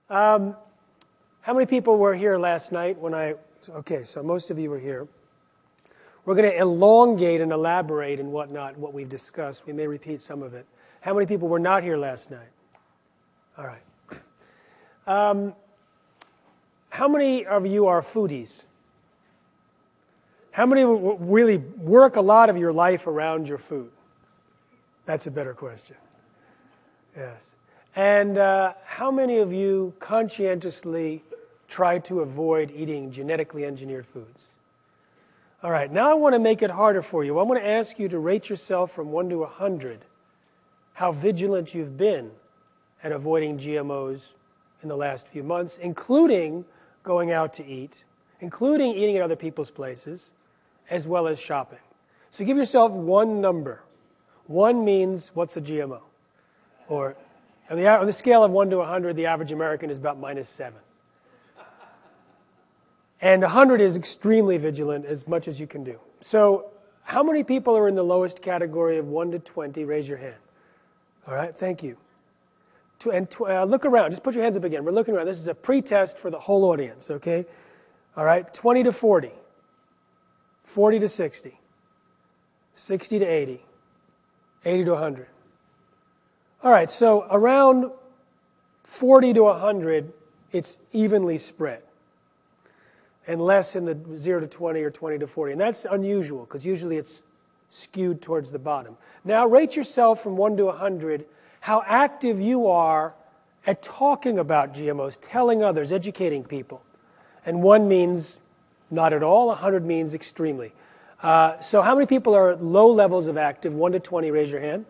How many people were here last night okay, so most of you were here. We're going to elongate and elaborate and whatnot, what we've discussed. We may repeat some of it. How many people were not here last night? All right. How many of you are foodies? How many really work a lot of your life around your food? That's a better question. Yes. And how many of you conscientiously try to avoid eating genetically engineered foods? All right, now I want to make it harder for you. I want to ask you to rate yourself from 1 to 100 how vigilant you've been at avoiding GMOs in the last few months, including going out to eat, including eating at other people's places, as well as shopping. So give yourself one number. 1 means, what's a GMO? Or on the scale of 1 to 100, the average American is about -7. And 100 is extremely vigilant, as much as you can do. So how many people are in the lowest category of 1 to 20? Raise your hand. All right, thank you. Look around. Just put your hands up again. We're looking around. This is a pre-test for the whole audience, okay? All right, 20 to 40. 40 to 60. 60 to 80. 80 to 100. All right, so around 40 to 100, it's evenly spread. And less in the 0 to 20 or 20 to 40. And that's unusual, because usually it's skewed towards the bottom. Now rate yourself from 1 to 100, how active you are at talking about GMOs, telling others, educating people. And 1 means not at all, 100 means extremely. So how many people are at low levels of active? 1 to 20, raise your hand.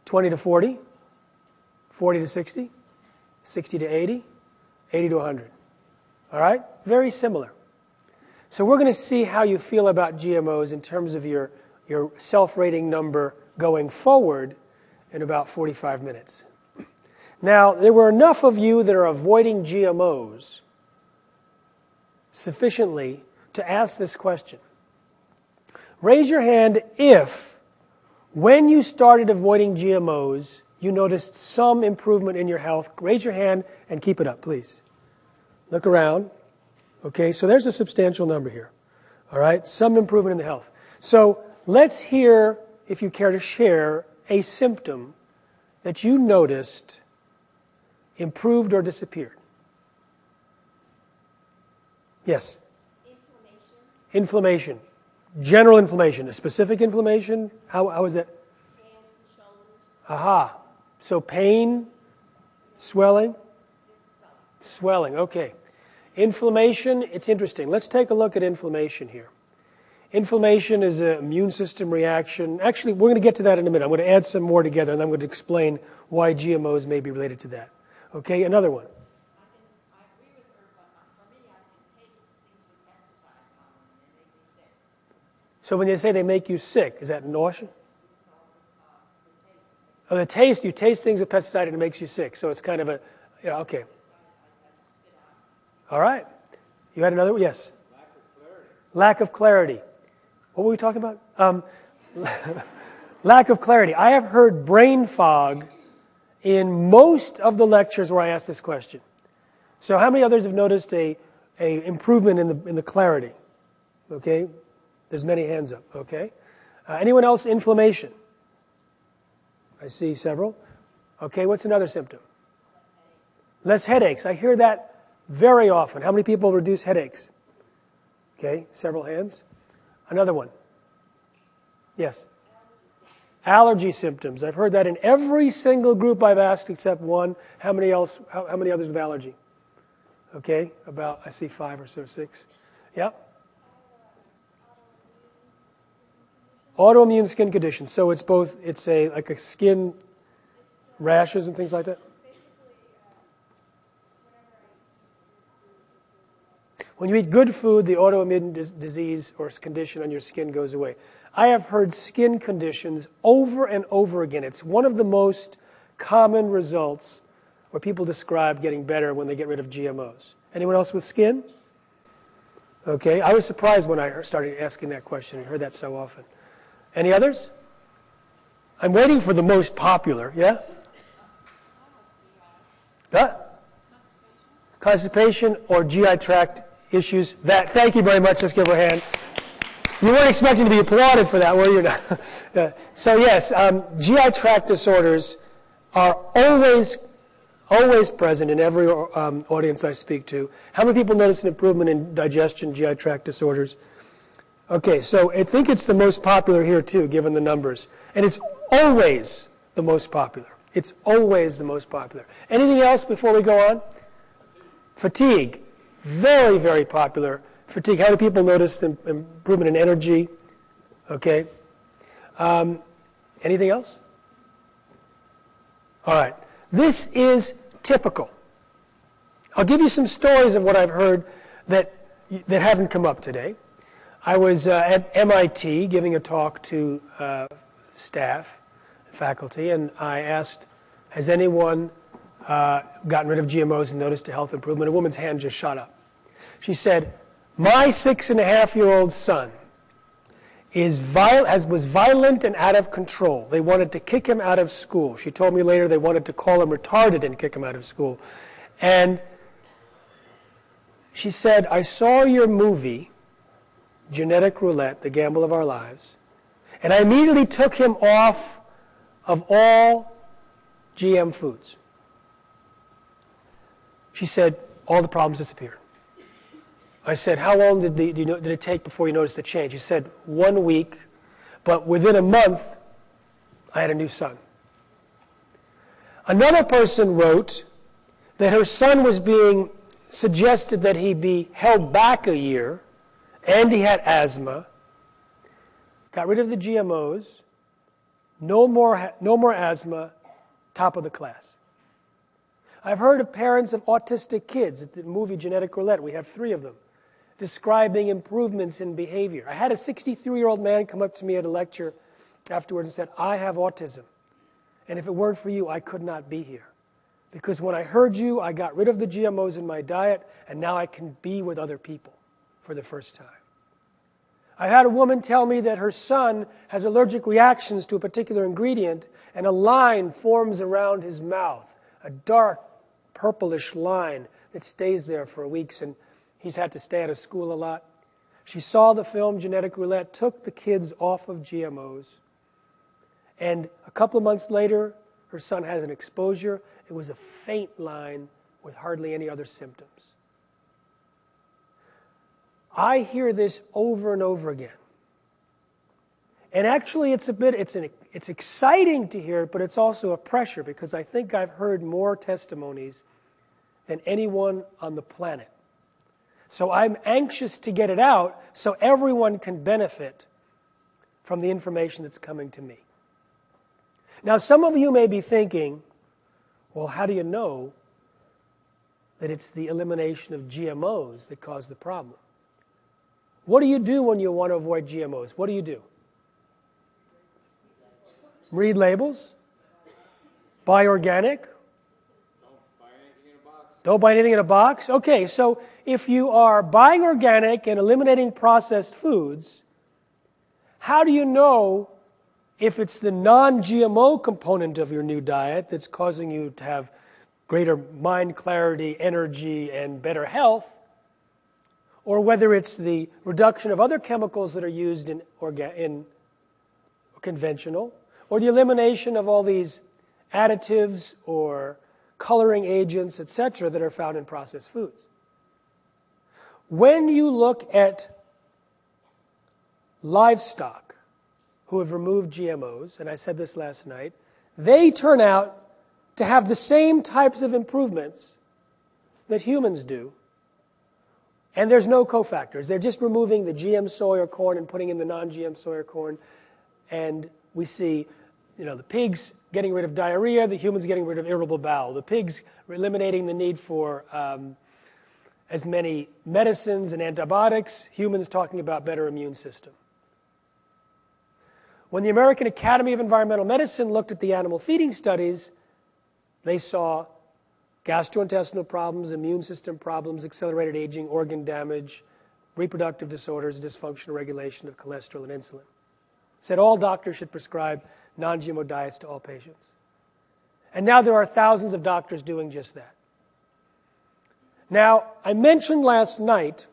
20 to 40, 40 to 60, 60 to 80, 80 to 100. All right? Very similar. So we're going to see how you feel about GMOs in terms of your self-rating number going forward in about 45 minutes. Now, there were enough of you that are avoiding GMOs sufficiently to ask this question. Raise your hand if, when you started avoiding GMOs, you noticed some improvement in your health. Raise your hand and keep it up, please. Look around. Okay, so there's a substantial number here. All right, some improvement in the health. So let's hear, if you care to share, a symptom that you noticed improved or disappeared. Yes? Inflammation. General inflammation. A specific inflammation? How is that? Hands and shoulders. Aha. So pain, swelling? Swelling, okay. Inflammation, it's interesting. Let's take a look at inflammation here. Inflammation is an immune system reaction. Actually, we're going to get to that in a minute. I'm going to add some more together, and I'm going to explain why GMOs may be related to that. Okay, another one. I agree with her, but for me, I can taste things with pesticides on them, and they make me sick. So when they say they make you sick, is that nausea? The taste. Oh, the taste, you taste things with pesticide and it makes you sick. So it's kind of a, yeah, okay. All right. You had another one? Yes. Lack of clarity. What were we talking about? Lack of clarity. I have heard brain fog in most of the lectures where I ask this question. So how many others have noticed a improvement in the clarity? Okay. There's many hands up. Okay. Anyone else? Inflammation. I see several. Okay. What's another symptom? Less headaches. I hear that very often. How many people reduce headaches? Okay, several hands. Another one. Yes. Allergy symptoms. I've heard that in every single group I've asked except one. How many others with allergy? Okay, about, I see 5 or so, 6. Yeah. Autoimmune skin condition. So it's both, it's like a skin rashes and things like that? When you eat good food, the autoimmune disease or condition on your skin goes away. I have heard skin conditions over and over again. It's one of the most common results where people describe getting better when they get rid of GMOs. Anyone else with skin? Okay, I was surprised when I started asking that question and heard that so often. Any others? I'm waiting for the most popular, yeah? Huh? constipation or GI tract issues. Thank you very much. Let's give her a hand. You weren't expecting to be applauded for that, were you? So yes, GI tract disorders are always present in every audience I speak to. How many people notice an improvement in digestion, GI tract disorders? Okay, so I think it's the most popular here too, given the numbers. And it's always the most popular. It's always the most popular. Anything else before we go on? Fatigue. Very, very popular. Fatigue. How many people notice the improvement in energy? Okay. Anything else? All right. This is typical. I'll give you some stories of what I've heard that haven't come up today. I was at MIT giving a talk to staff, faculty, and I asked, has anyone gotten rid of GMOs and noticed a health improvement? A woman's hand just shot up. She said, my 6.5-year-old son was violent and out of control. They wanted to kick him out of school. She told me later they wanted to call him retarded and kick him out of school. And she said, I saw your movie, Genetic Roulette, The Gamble of Our Lives, and I immediately took him off of all GM foods. She said, all the problems disappeared. I said, how long did it take before you noticed the change? He said, 1 week, but within a month, I had a new son. Another person wrote that her son was being suggested that he be held back a year, and he had asthma, got rid of the GMOs, no more asthma, top of the class. I've heard of parents of autistic kids at the movie Genetic Roulette. We have 3 of them, describing improvements in behavior. I had a 63-year-old man come up to me at a lecture afterwards and said, I have autism, and if it weren't for you, I could not be here. Because when I heard you, I got rid of the GMOs in my diet, and now I can be with other people for the first time. I had a woman tell me that her son has allergic reactions to a particular ingredient, and a line forms around his mouth, a dark purplish line that stays there for weeks, and he's had to stay out of school a lot. She saw the film Genetic Roulette, took the kids off of GMOs, and a couple of months later, her son has an exposure. It was a faint line with hardly any other symptoms. I hear this over and over again. And actually, it's exciting to hear it, but it's also a pressure, because I think I've heard more testimonies than anyone on the planet. So I'm anxious to get it out so everyone can benefit from the information that's coming to me. Now, some of you may be thinking, well, how do you know that it's the elimination of GMOs that caused the problem? What do you do when you want to avoid GMOs? What do you do? Read labels? Buy organic? Don't buy anything in a box? Okay, so if you are buying organic and eliminating processed foods, how do you know if it's the non-GMO component of your new diet that's causing you to have greater mind clarity, energy, and better health, or whether it's the reduction of other chemicals that are used in conventional, or the elimination of all these additives or coloring agents, etc., that are found in processed foods? When you look at livestock who have removed GMOs, and I said this last night, they turn out to have the same types of improvements that humans do, and there's no cofactors. They're just removing the GM soy or corn and putting in the non-GM soy or corn, and we see, the pigs getting rid of diarrhea, the humans getting rid of irritable bowel, the pigs eliminating the need for as many medicines and antibiotics, humans talking about better immune system. When the American Academy of Environmental Medicine looked at the animal feeding studies, they saw gastrointestinal problems, immune system problems, accelerated aging, organ damage, reproductive disorders, dysfunctional regulation of cholesterol and insulin. Said all doctors should prescribe non-GMO diets to all patients. And now there are thousands of doctors doing just that. Now, I mentioned last night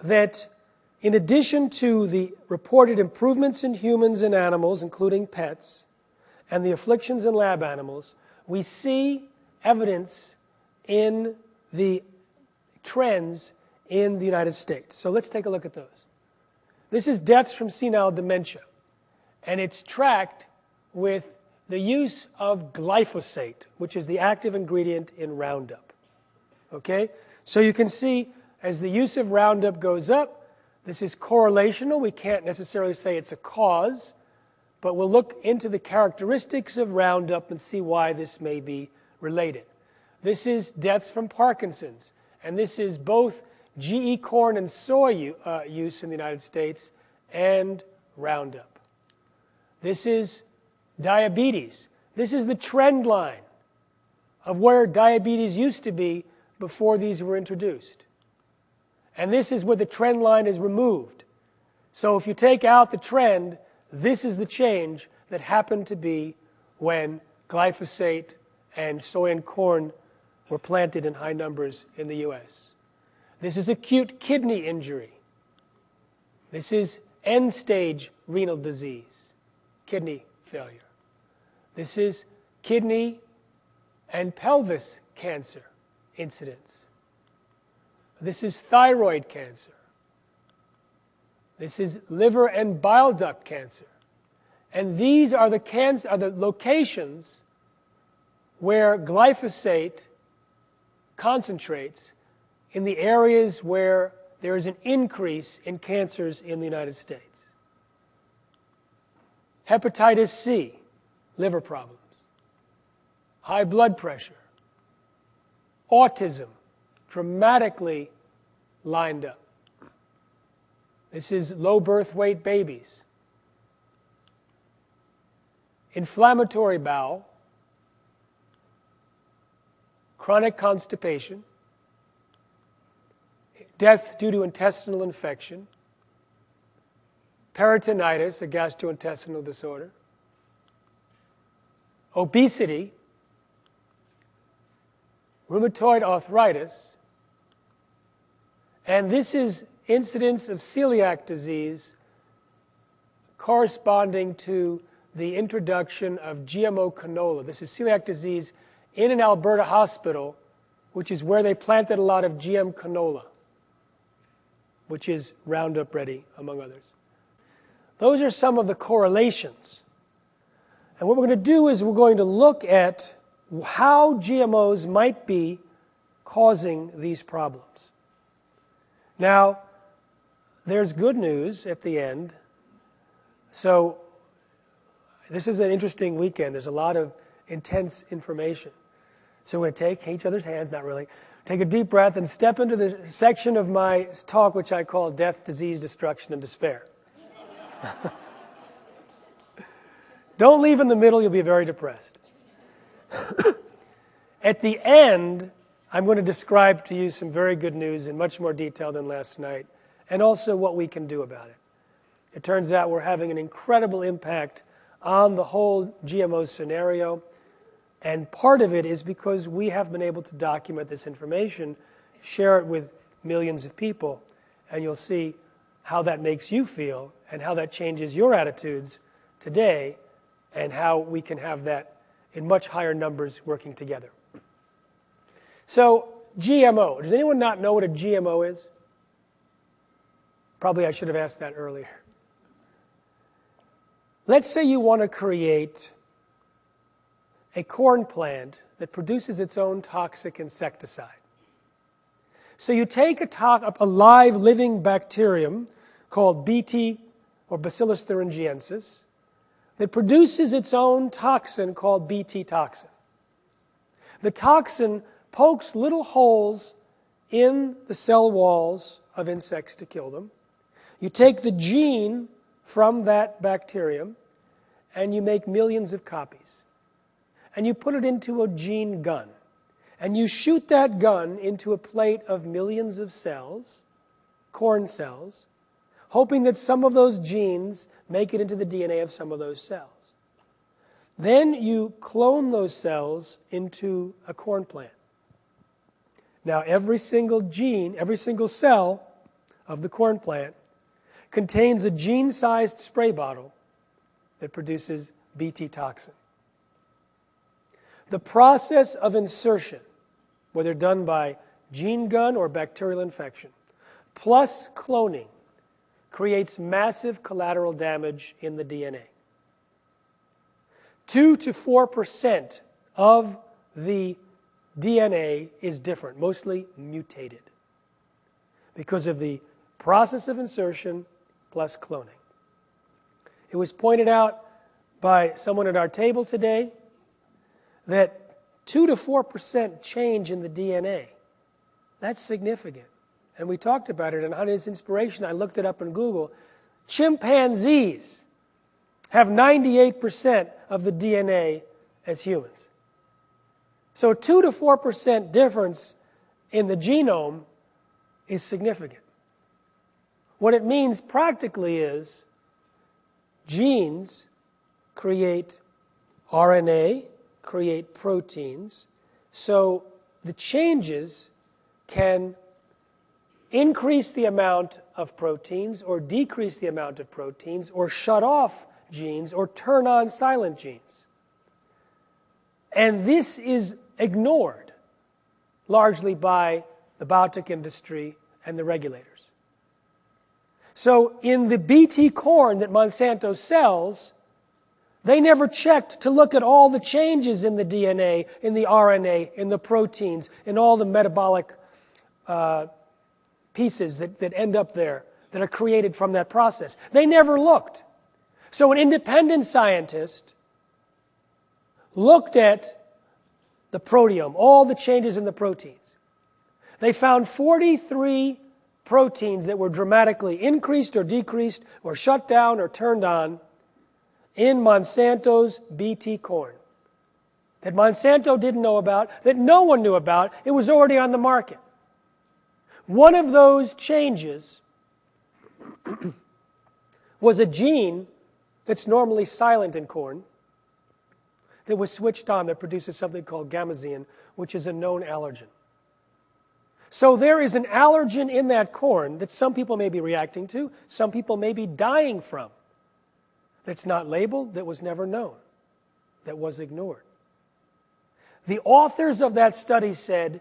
that in addition to the reported improvements in humans and animals, including pets, and the afflictions in lab animals, we see evidence in the trends in the United States. So let's take a look at those. This is deaths from senile dementia, and it's tracked with the use of glyphosate, which is the active ingredient in Roundup. Okay? So you can see as the use of Roundup goes up, this is correlational. We can't necessarily say it's a cause, but we'll look into the characteristics of Roundup and see why this may be related. This is deaths from Parkinson's, and this is both GE corn and soy use in the United States and Roundup. This is diabetes. This is the trend line of where diabetes used to be before these were introduced. And this is where the trend line is removed. So if you take out the trend, this is the change that happened to be when glyphosate and soy and corn were planted in high numbers in the US. This is acute kidney injury. This is end-stage renal disease, kidney failure. This is kidney and pelvis cancer incidence. This is thyroid cancer. This is liver and bile duct cancer. And these are the locations where glyphosate concentrates in the areas where there is an increase in cancers in the United States. Hepatitis C, liver problems. High blood pressure. Autism, dramatically lined up. This is low birth weight babies. Inflammatory bowel. Chronic constipation. Death due to intestinal infection. Peritonitis, a gastrointestinal disorder. Obesity. Rheumatoid arthritis. And this is incidence of celiac disease corresponding to the introduction of GMO canola. This is celiac disease in an Alberta hospital, which is where they planted a lot of GM canola, which is Roundup Ready, among others. Those are some of the correlations. And what we're going to do is we're going to look at how GMOs might be causing these problems. Now, there's good news at the end. So, this is an interesting weekend. There's a lot of intense information. So we're going to take each other's hands, not really, take a deep breath and step into the section of my talk which I call Death, Disease, Destruction, and Despair. Don't leave in the middle, you'll be very depressed. At the end, I'm going to describe to you some very good news in much more detail than last night, and also what we can do about it. It turns out we're having an incredible impact on the whole GMO scenario, and part of it is because we have been able to document this information, share it with millions of people, and you'll see how that makes you feel and how that changes your attitudes today, and how we can have that in much higher numbers working together. So, GMO. Does anyone not know what a GMO is? Probably I should have asked that earlier. Let's say you want to create a corn plant that produces its own toxic insecticide. So you take a live living bacterium called Bt, or Bacillus thuringiensis, that produces its own toxin called Bt toxin. The toxin pokes little holes in the cell walls of insects to kill them. You take the gene from that bacterium and you make millions of copies. And you put it into a gene gun. And you shoot that gun into a plate of millions of cells, corn cells, hoping that some of those genes make it into the DNA of some of those cells. Then you clone those cells into a corn plant. Now, every single gene, every single cell of the corn plant contains a gene-sized spray bottle that produces Bt toxin. The process of insertion, whether done by gene gun or bacterial infection, plus cloning, creates massive collateral damage in the DNA. 2 to 4% of the DNA is different, mostly mutated, because of the process of insertion plus cloning. It was pointed out by someone at our table today that 2 to 4% change in the DNA, that's significant. And we talked about it, and on his inspiration, I looked it up in Google. Chimpanzees have 98% of the DNA as humans. So 2 to 4% difference in the genome is significant. What it means practically is genes create RNA, create proteins, so the changes can increase the amount of proteins or decrease the amount of proteins or shut off genes or turn on silent genes. And this is ignored largely by the biotech industry and the regulators. So in the Bt corn that Monsanto sells, they never checked to look at all the changes in the DNA, in the RNA, in the proteins, in all the metabolic pieces that end up there, that are created from that process. They never looked. So an independent scientist looked at the proteome, all the changes in the proteins. They found 43 proteins that were dramatically increased or decreased or shut down or turned on in Monsanto's Bt corn that Monsanto didn't know about, that no one knew about. It was already on the market. One of those changes was a gene that's normally silent in corn that was switched on that produces something called gamazine, which is a known allergen. So there is an allergen in that corn that some people may be reacting to, some people may be dying from, that's not labeled, that was never known, that was ignored. The authors of that study said,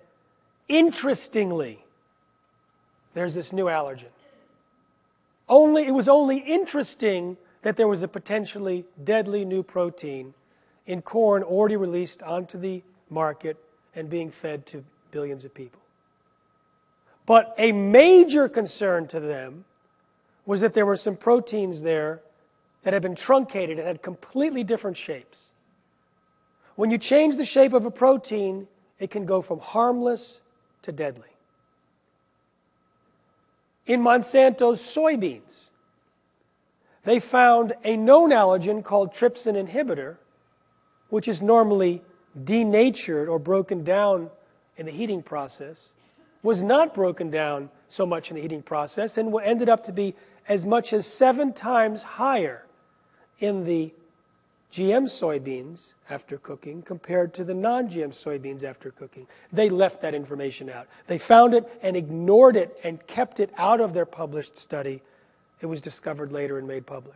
interestingly, there's this new allergen. It was only interesting that there was a potentially deadly new protein in corn already released onto the market and being fed to billions of people. But a major concern to them was that there were some proteins there that had been truncated and had completely different shapes. When you change the shape of a protein, it can go from harmless to deadly. In Monsanto's soybeans, they found a known allergen called trypsin inhibitor, which is normally denatured or broken down in the heating process, was not broken down so much in the heating process and ended up to be as much as 7 times higher in the GM soybeans after cooking compared to the non-GM soybeans after cooking. They left that information out. They found it and ignored it and kept it out of their published study. It was discovered later and made public.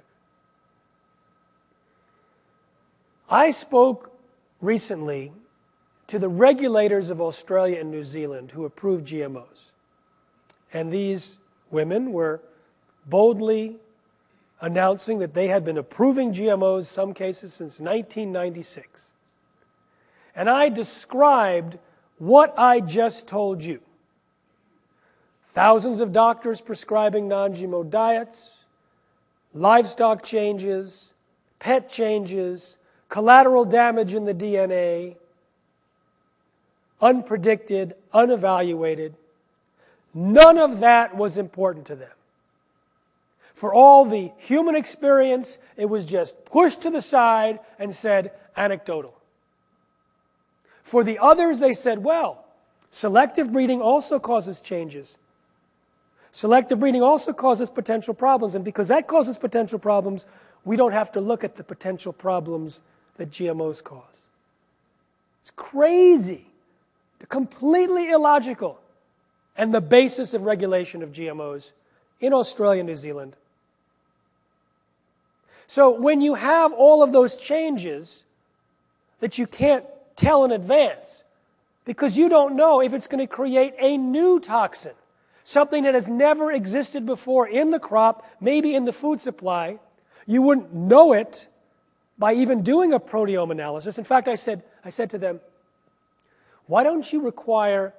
I spoke recently to the regulators of Australia and New Zealand who approved GMOs. And these women were boldly announcing that they had been approving GMOs, some cases, since 1996. And I described what I just told you. Thousands of doctors prescribing non-GMO diets, livestock changes, pet changes, collateral damage in the DNA, unpredicted, unevaluated. None of that was important to them. For all the human experience, it was just pushed to the side and said, anecdotal. For the others, they said, well, selective breeding also causes changes. Selective breeding also causes potential problems, and because that causes potential problems, we don't have to look at the potential problems that GMOs cause. It's crazy Completely illogical. And the basis of regulation of GMOs in Australia and New Zealand. So when you have all of those changes that you can't tell in advance, because you don't know if it's going to create a new toxin, something that has never existed before in the crop, maybe in the food supply, you wouldn't know it by even doing a proteome analysis. In fact, I said to them, why don't you require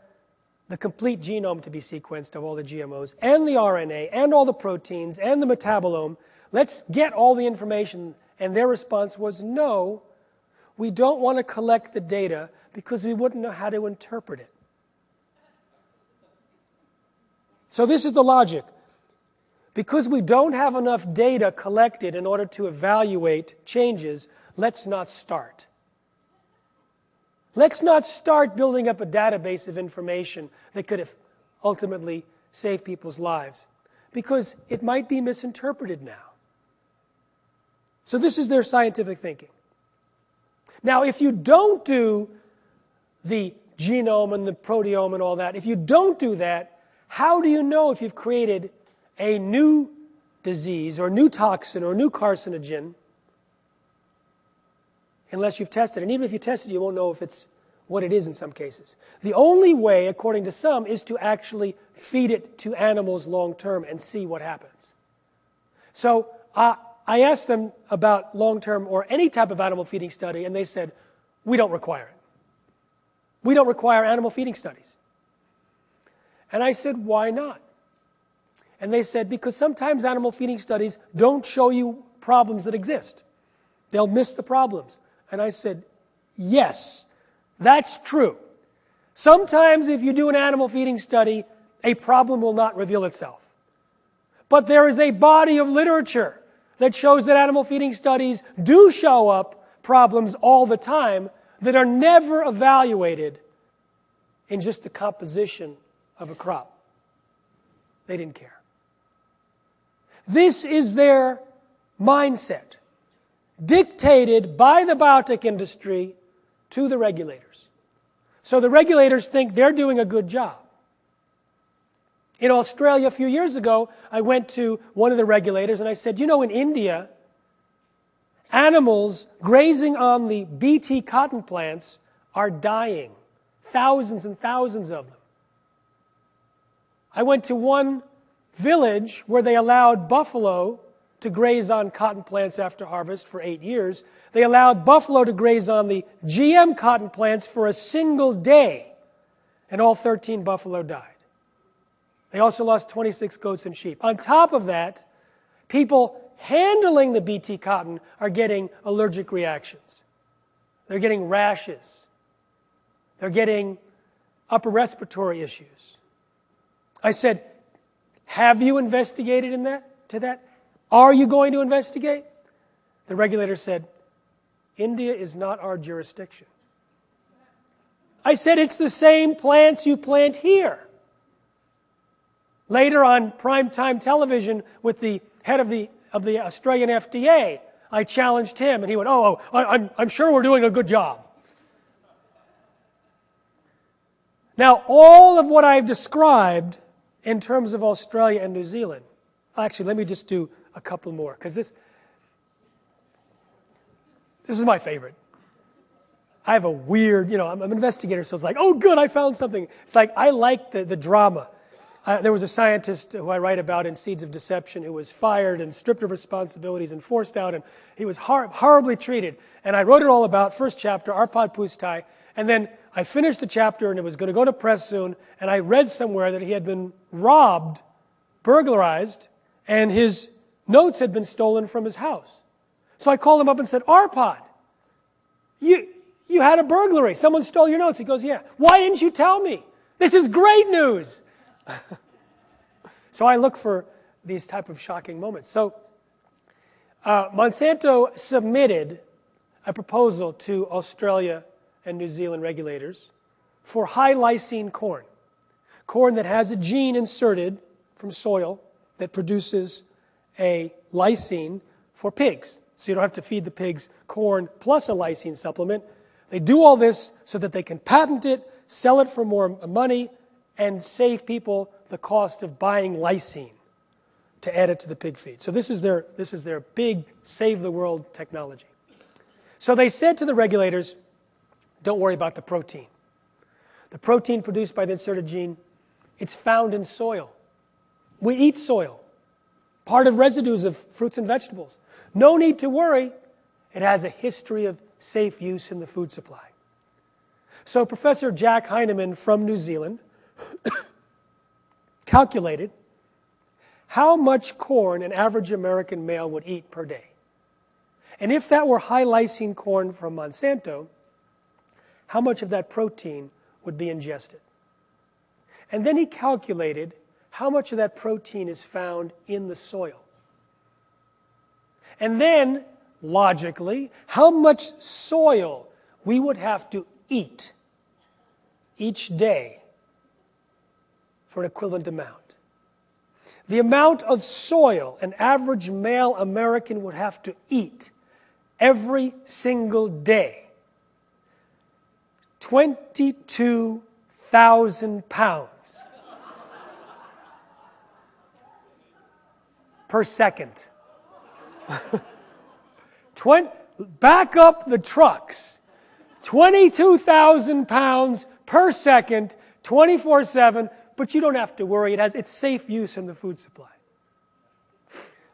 the complete genome to be sequenced of all the GMOs, and the RNA, and all the proteins, and the metabolome? Let's get all the information. And their response was, no, we don't want to collect the data because we wouldn't know how to interpret it. So this is the logic. Because we don't have enough data collected in order to evaluate changes, let's not start. Let's not start building up a database of information that could have ultimately saved people's lives, because it might be misinterpreted now. So this is their scientific thinking. Now, if you don't do the genome and the proteome and all that, if you don't do that, how do you know if you've created a new disease or new toxin or new carcinogen unless you've tested it? And even if you test it, you won't know if it's what it is in some cases. The only way, according to some, is to actually feed it to animals long term and see what happens. So I asked them about long-term or any type of animal feeding study, and they said, we don't require it. We don't require animal feeding studies. And I said, why not? And they said, because sometimes animal feeding studies don't show you problems that exist. They'll miss the problems. And I said, yes, that's true. Sometimes if you do an animal feeding study, a problem will not reveal itself. But there is a body of literature that shows that animal feeding studies do show up problems all the time that are never evaluated in just the composition of a crop. They didn't care. This is their mindset, dictated by the biotech industry to the regulators. So the regulators think they're doing a good job. In Australia a few years ago, I went to one of the regulators and I said, in India, animals grazing on the Bt cotton plants are dying. Thousands and thousands of them. I went to one village where they allowed buffalo to graze on cotton plants after harvest for 8 years. They allowed buffalo to graze on the GM cotton plants for a single day, and all 13 buffalo died. They also lost 26 goats and sheep. On top of that, people handling the Bt cotton are getting allergic reactions. They're getting rashes. They're getting upper respiratory issues. I said, have you investigated into that? Are you going to investigate? The regulator said, India is not our jurisdiction. I said, it's the same plants you plant here. Later on primetime television with the head of the Australian FDA, I challenged him and he went, I'm sure we're doing a good job. Now, all of what I've described in terms of Australia and New Zealand, actually, let me just do a couple more, because this is my favorite. I have a weird, I'm an investigator, so it's like, oh, good, I found something. It's like, I like the drama. There was a scientist who I write about in Seeds of Deception who was fired and stripped of responsibilities and forced out, and he was horribly treated. And I wrote it all about, first chapter, Arpad Pustai, and then I finished the chapter and it was going to go to press soon, and I read somewhere that he had been robbed, burglarized, and his notes had been stolen from his house. So I called him up and said, Arpad, you had a burglary. Someone stole your notes. He goes, yeah. Why didn't you tell me? This is great news. So I look for these type of shocking moments. So Monsanto submitted a proposal to Australia and New Zealand regulators for high lysine corn. Corn that has a gene inserted from soil that produces a lysine for pigs. So you don't have to feed the pigs corn plus a lysine supplement. They do all this so that they can patent it, sell it for more money, and save people the cost of buying lysine to add it to the pig feed. So this is their big save the world technology. So they said to the regulators, don't worry about the protein. The protein produced by the inserted gene, it's found in soil. We eat soil, part of residues of fruits and vegetables. No need to worry. It has a history of safe use in the food supply. So Professor Jack Heinemann from New Zealand calculated how much corn an average American male would eat per day. And if that were high lysine corn from Monsanto, how much of that protein would be ingested? And then he calculated how much of that protein is found in the soil. And then, logically, how much soil we would have to eat each day for an equivalent amount. The amount of soil an average male American would have to eat every single day. 22,000 pounds per second. Back up the trucks. 22,000 pounds per second, 24/7, but you don't have to worry. It's safe use in the food supply.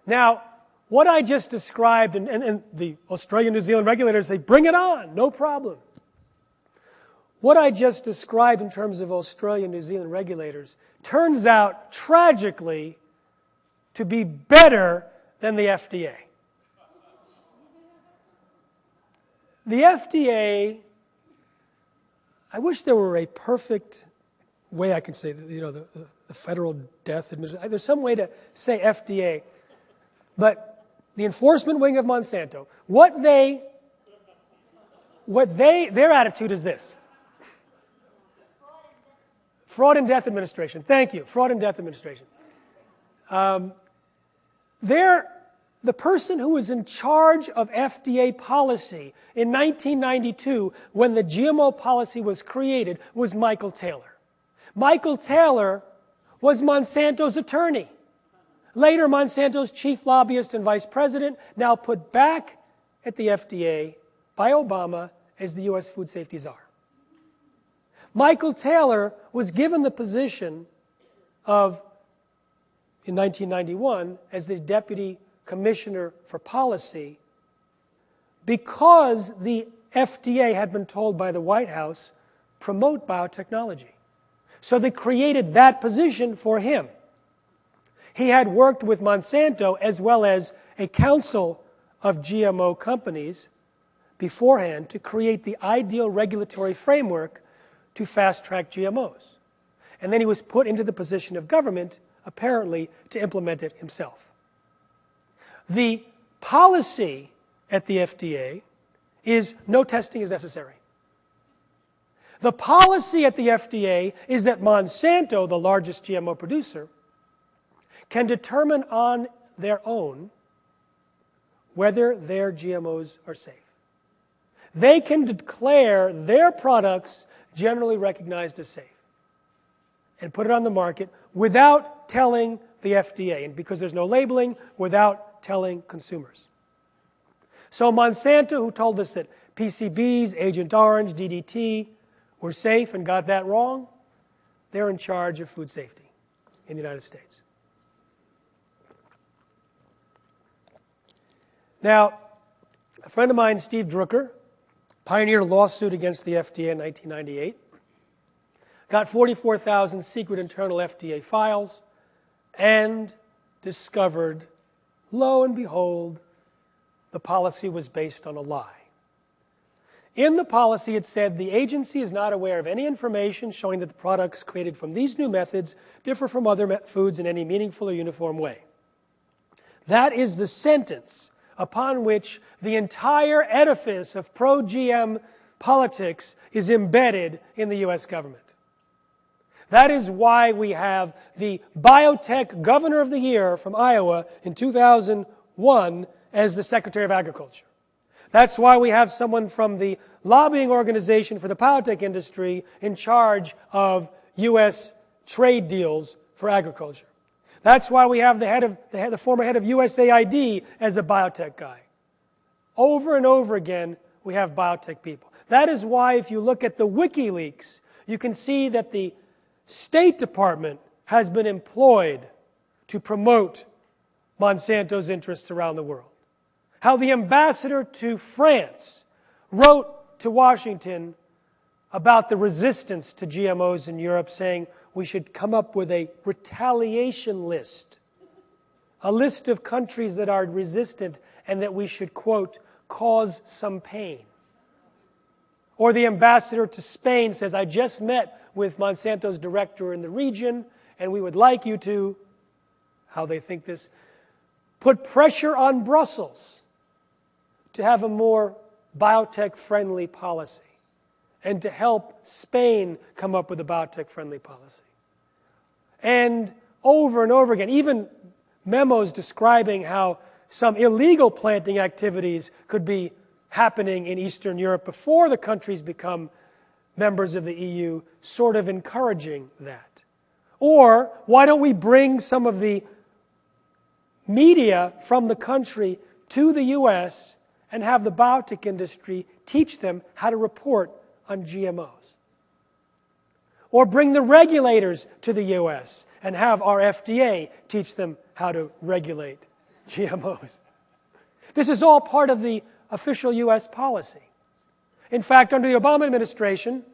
Now, what I just described, and the Australian New Zealand regulators say, bring it on, no problem. What I just described in terms of Australian New Zealand regulators turns out, tragically, to be better than the FDA. The FDA, I wish there were a perfect way I could say, the Federal Death Administration. There's some way to say FDA, but the enforcement wing of Monsanto, their attitude is this. Fraud and Death Administration. Thank you. Fraud and Death Administration. The person who was in charge of FDA policy in 1992, when the GMO policy was created, was Michael Taylor. Michael Taylor was Monsanto's attorney. Later, Monsanto's chief lobbyist and vice president, now put back at the FDA by Obama as the U.S. Food Safety Czar. Michael Taylor was given the position of, in 1991, as the Deputy Commissioner for Policy because the FDA had been told by the White House, promote biotechnology. So they created that position for him. He had worked with Monsanto as well as a council of GMO companies beforehand to create the ideal regulatory framework to fast-track GMOs. And then he was put into the position of government, apparently, to implement it himself. The policy at the FDA is no testing is necessary. The policy at the FDA is that Monsanto, the largest GMO producer, can determine on their own whether their GMOs are safe. They can declare their products generally recognized as safe and put it on the market without telling the FDA, and because there's no labeling, without telling consumers. So Monsanto, who told us that PCBs, Agent Orange, DDT were safe and got that wrong, they're in charge of food safety in the United States. Now, a friend of mine, Steve Drucker, pioneered a lawsuit against the FDA in 1998, got 44,000 secret internal FDA files, and discovered, lo and behold, the policy was based on a lie. In the policy, it said the agency is not aware of any information showing that the products created from these new methods differ from other foods in any meaningful or uniform way. That is the sentence upon which the entire edifice of pro-GM politics is embedded in the U.S. government. That is why we have the biotech governor of the year from Iowa in 2001 as the Secretary of Agriculture. That's why we have someone from the lobbying organization for the biotech industry in charge of U.S. trade deals for agriculture. That's why we have the former head of USAID as a biotech guy. Over and over again, we have biotech people. That is why if you look at the WikiLeaks, you can see that the State Department has been employed to promote Monsanto's interests around the world. How the ambassador to France wrote to Washington about the resistance to GMOs in Europe, saying we should come up with a retaliation list, a list of countries that are resistant and that we should, quote, cause some pain. Or the ambassador to Spain says, I just met with Monsanto's director in the region, and we would like you to, how they think this, put pressure on Brussels to have a more biotech-friendly policy and to help Spain come up with a biotech-friendly policy. And over again, even memos describing how some illegal planting activities could be happening in Eastern Europe before the countries become members of the EU, sort of encouraging that. Or why don't we bring some of the media from the country to the U.S. and have the biotech industry teach them how to report on GMOs? Or bring the regulators to the U.S. and have our FDA teach them how to regulate GMOs. This is all part of the official U.S. policy. In fact, under the Obama administration,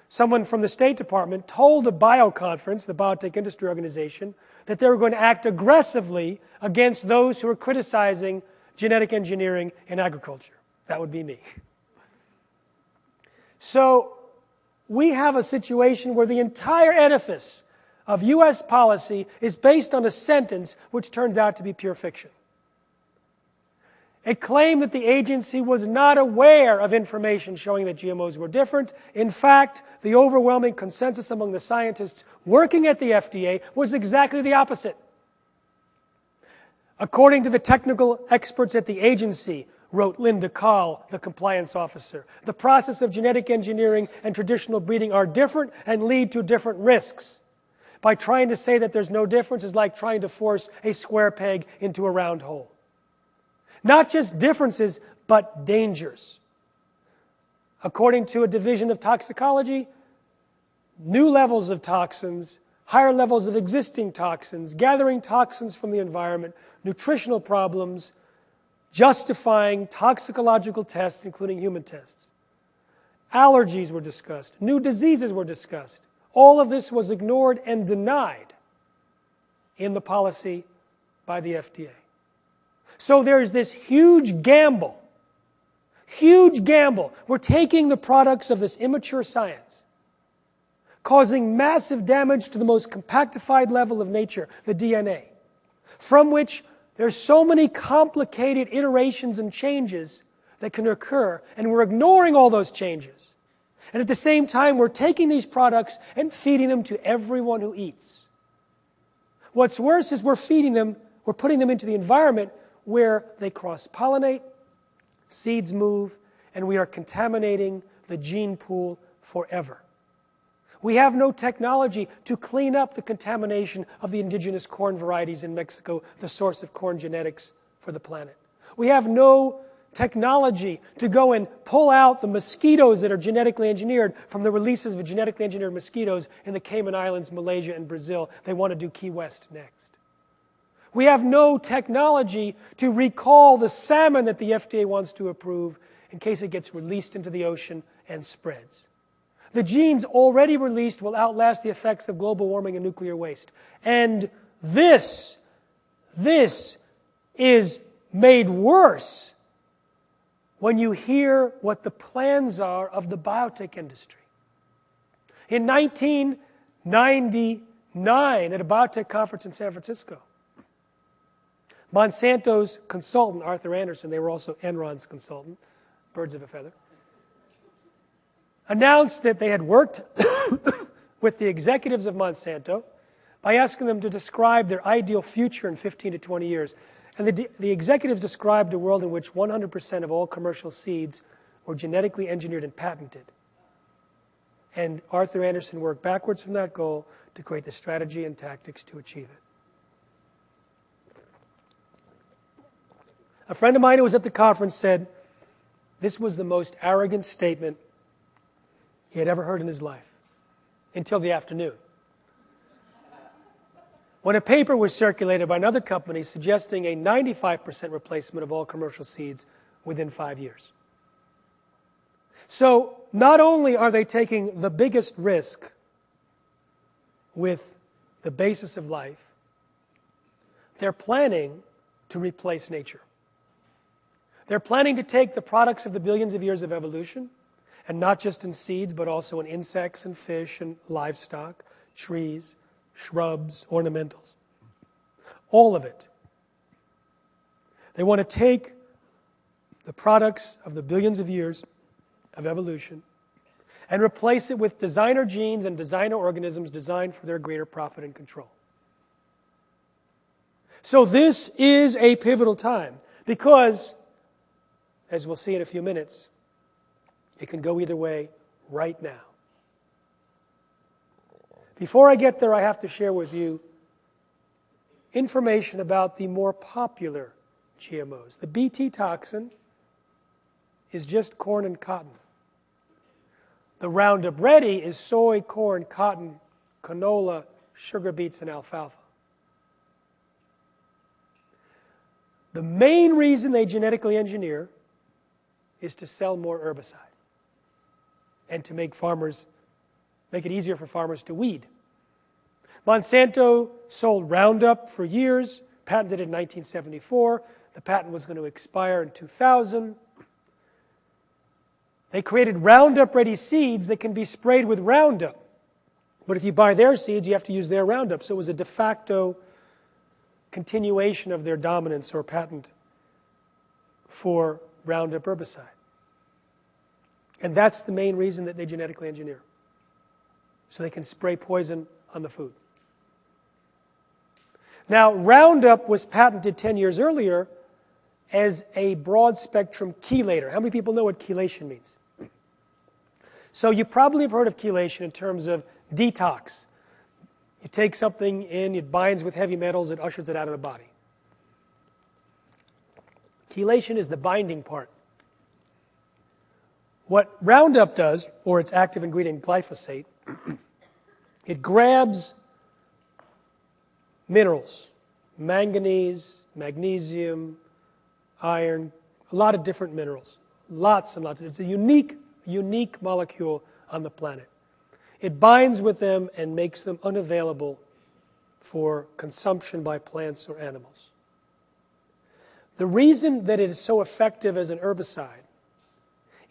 someone from the State Department told the BioConference, the Biotech Industry Organization, that they were going to act aggressively against those who are criticizing genetic engineering in agriculture. That would be me. So we have a situation where the entire edifice of U.S. policy is based on a sentence which turns out to be pure fiction. It claimed that the agency was not aware of information showing that GMOs were different. In fact, the overwhelming consensus among the scientists working at the FDA was exactly the opposite. According to the technical experts at the agency, wrote Linda Kahl, the compliance officer, the process of genetic engineering and traditional breeding are different and lead to different risks. By trying to say that there's no difference is like trying to force a square peg into a round hole. Not just differences, but dangers. According to a division of toxicology, new levels of toxins, higher levels of existing toxins, gathering toxins from the environment, nutritional problems, justifying toxicological tests, including human tests. Allergies were discussed. New diseases were discussed. All of this was ignored and denied in the policy by the FDA. So there's this huge gamble. Huge gamble. We're taking the products of this immature science, causing massive damage to the most compactified level of nature, the DNA, from which there's so many complicated iterations and changes that can occur, and we're ignoring all those changes. And at the same time, we're taking these products and feeding them to everyone who eats. What's worse is we're putting them into the environment where they cross-pollinate, seeds move, and we are contaminating the gene pool forever. We have no technology to clean up the contamination of the indigenous corn varieties in Mexico, the source of corn genetics for the planet. We have no technology to go and pull out the mosquitoes that are genetically engineered from the releases of genetically engineered mosquitoes in the Cayman Islands, Malaysia, and Brazil. They want to do Key West next. We have no technology to recall the salmon that the FDA wants to approve in case it gets released into the ocean and spreads. The genes already released will outlast the effects of global warming and nuclear waste. And this is made worse when you hear what the plans are of the biotech industry. In 1999, at a biotech conference in San Francisco, Monsanto's consultant, Arthur Anderson, they were also Enron's consultant, birds of a feather, announced that they had worked with the executives of Monsanto by asking them to describe their ideal future in 15 to 20 years. And the executives described a world in which 100% of all commercial seeds were genetically engineered and patented. And Arthur Andersen worked backwards from that goal to create the strategy and tactics to achieve it. A friend of mine who was at the conference said this was the most arrogant statement he had ever heard in his life, until the afternoon, when a paper was circulated by another company suggesting a 95% replacement of all commercial seeds within 5 years. So not only are they taking the biggest risk with the basis of life, they're planning to replace nature. They're planning to take the products of the billions of years of evolution, and not just in seeds, but also in insects and fish and livestock, trees, shrubs, ornamentals. All of it. They want to take the products of the billions of years of evolution and replace it with designer genes and designer organisms designed for their greater profit and control. So this is a pivotal time because, as we'll see in a few minutes, it can go either way right now. Before I get there, I have to share with you information about the more popular GMOs. The Bt toxin is just corn and cotton. The Roundup Ready is soy, corn, cotton, canola, sugar beets, and alfalfa. The main reason they genetically engineer is to sell more herbicide and to make it easier for farmers to weed. Monsanto sold Roundup for years, patented in 1974. The patent was going to expire in 2000. They created Roundup-ready seeds that can be sprayed with Roundup. But if you buy their seeds, you have to use their Roundup. So it was a de facto continuation of their dominance or patent for Roundup herbicide. And that's the main reason that they genetically engineer. So they can spray poison on the food. Now, Roundup was patented 10 years earlier as a broad-spectrum chelator. How many people know what chelation means? So you probably have heard of chelation in terms of detox. You take something in, it binds with heavy metals, it ushers it out of the body. Chelation is the binding part. What Roundup does, or its active ingredient glyphosate, it grabs minerals, manganese, magnesium, iron, a lot of different minerals, lots and lots. It's a unique molecule on the planet. It binds with them and makes them unavailable for consumption by plants or animals. The reason that it is so effective as an herbicide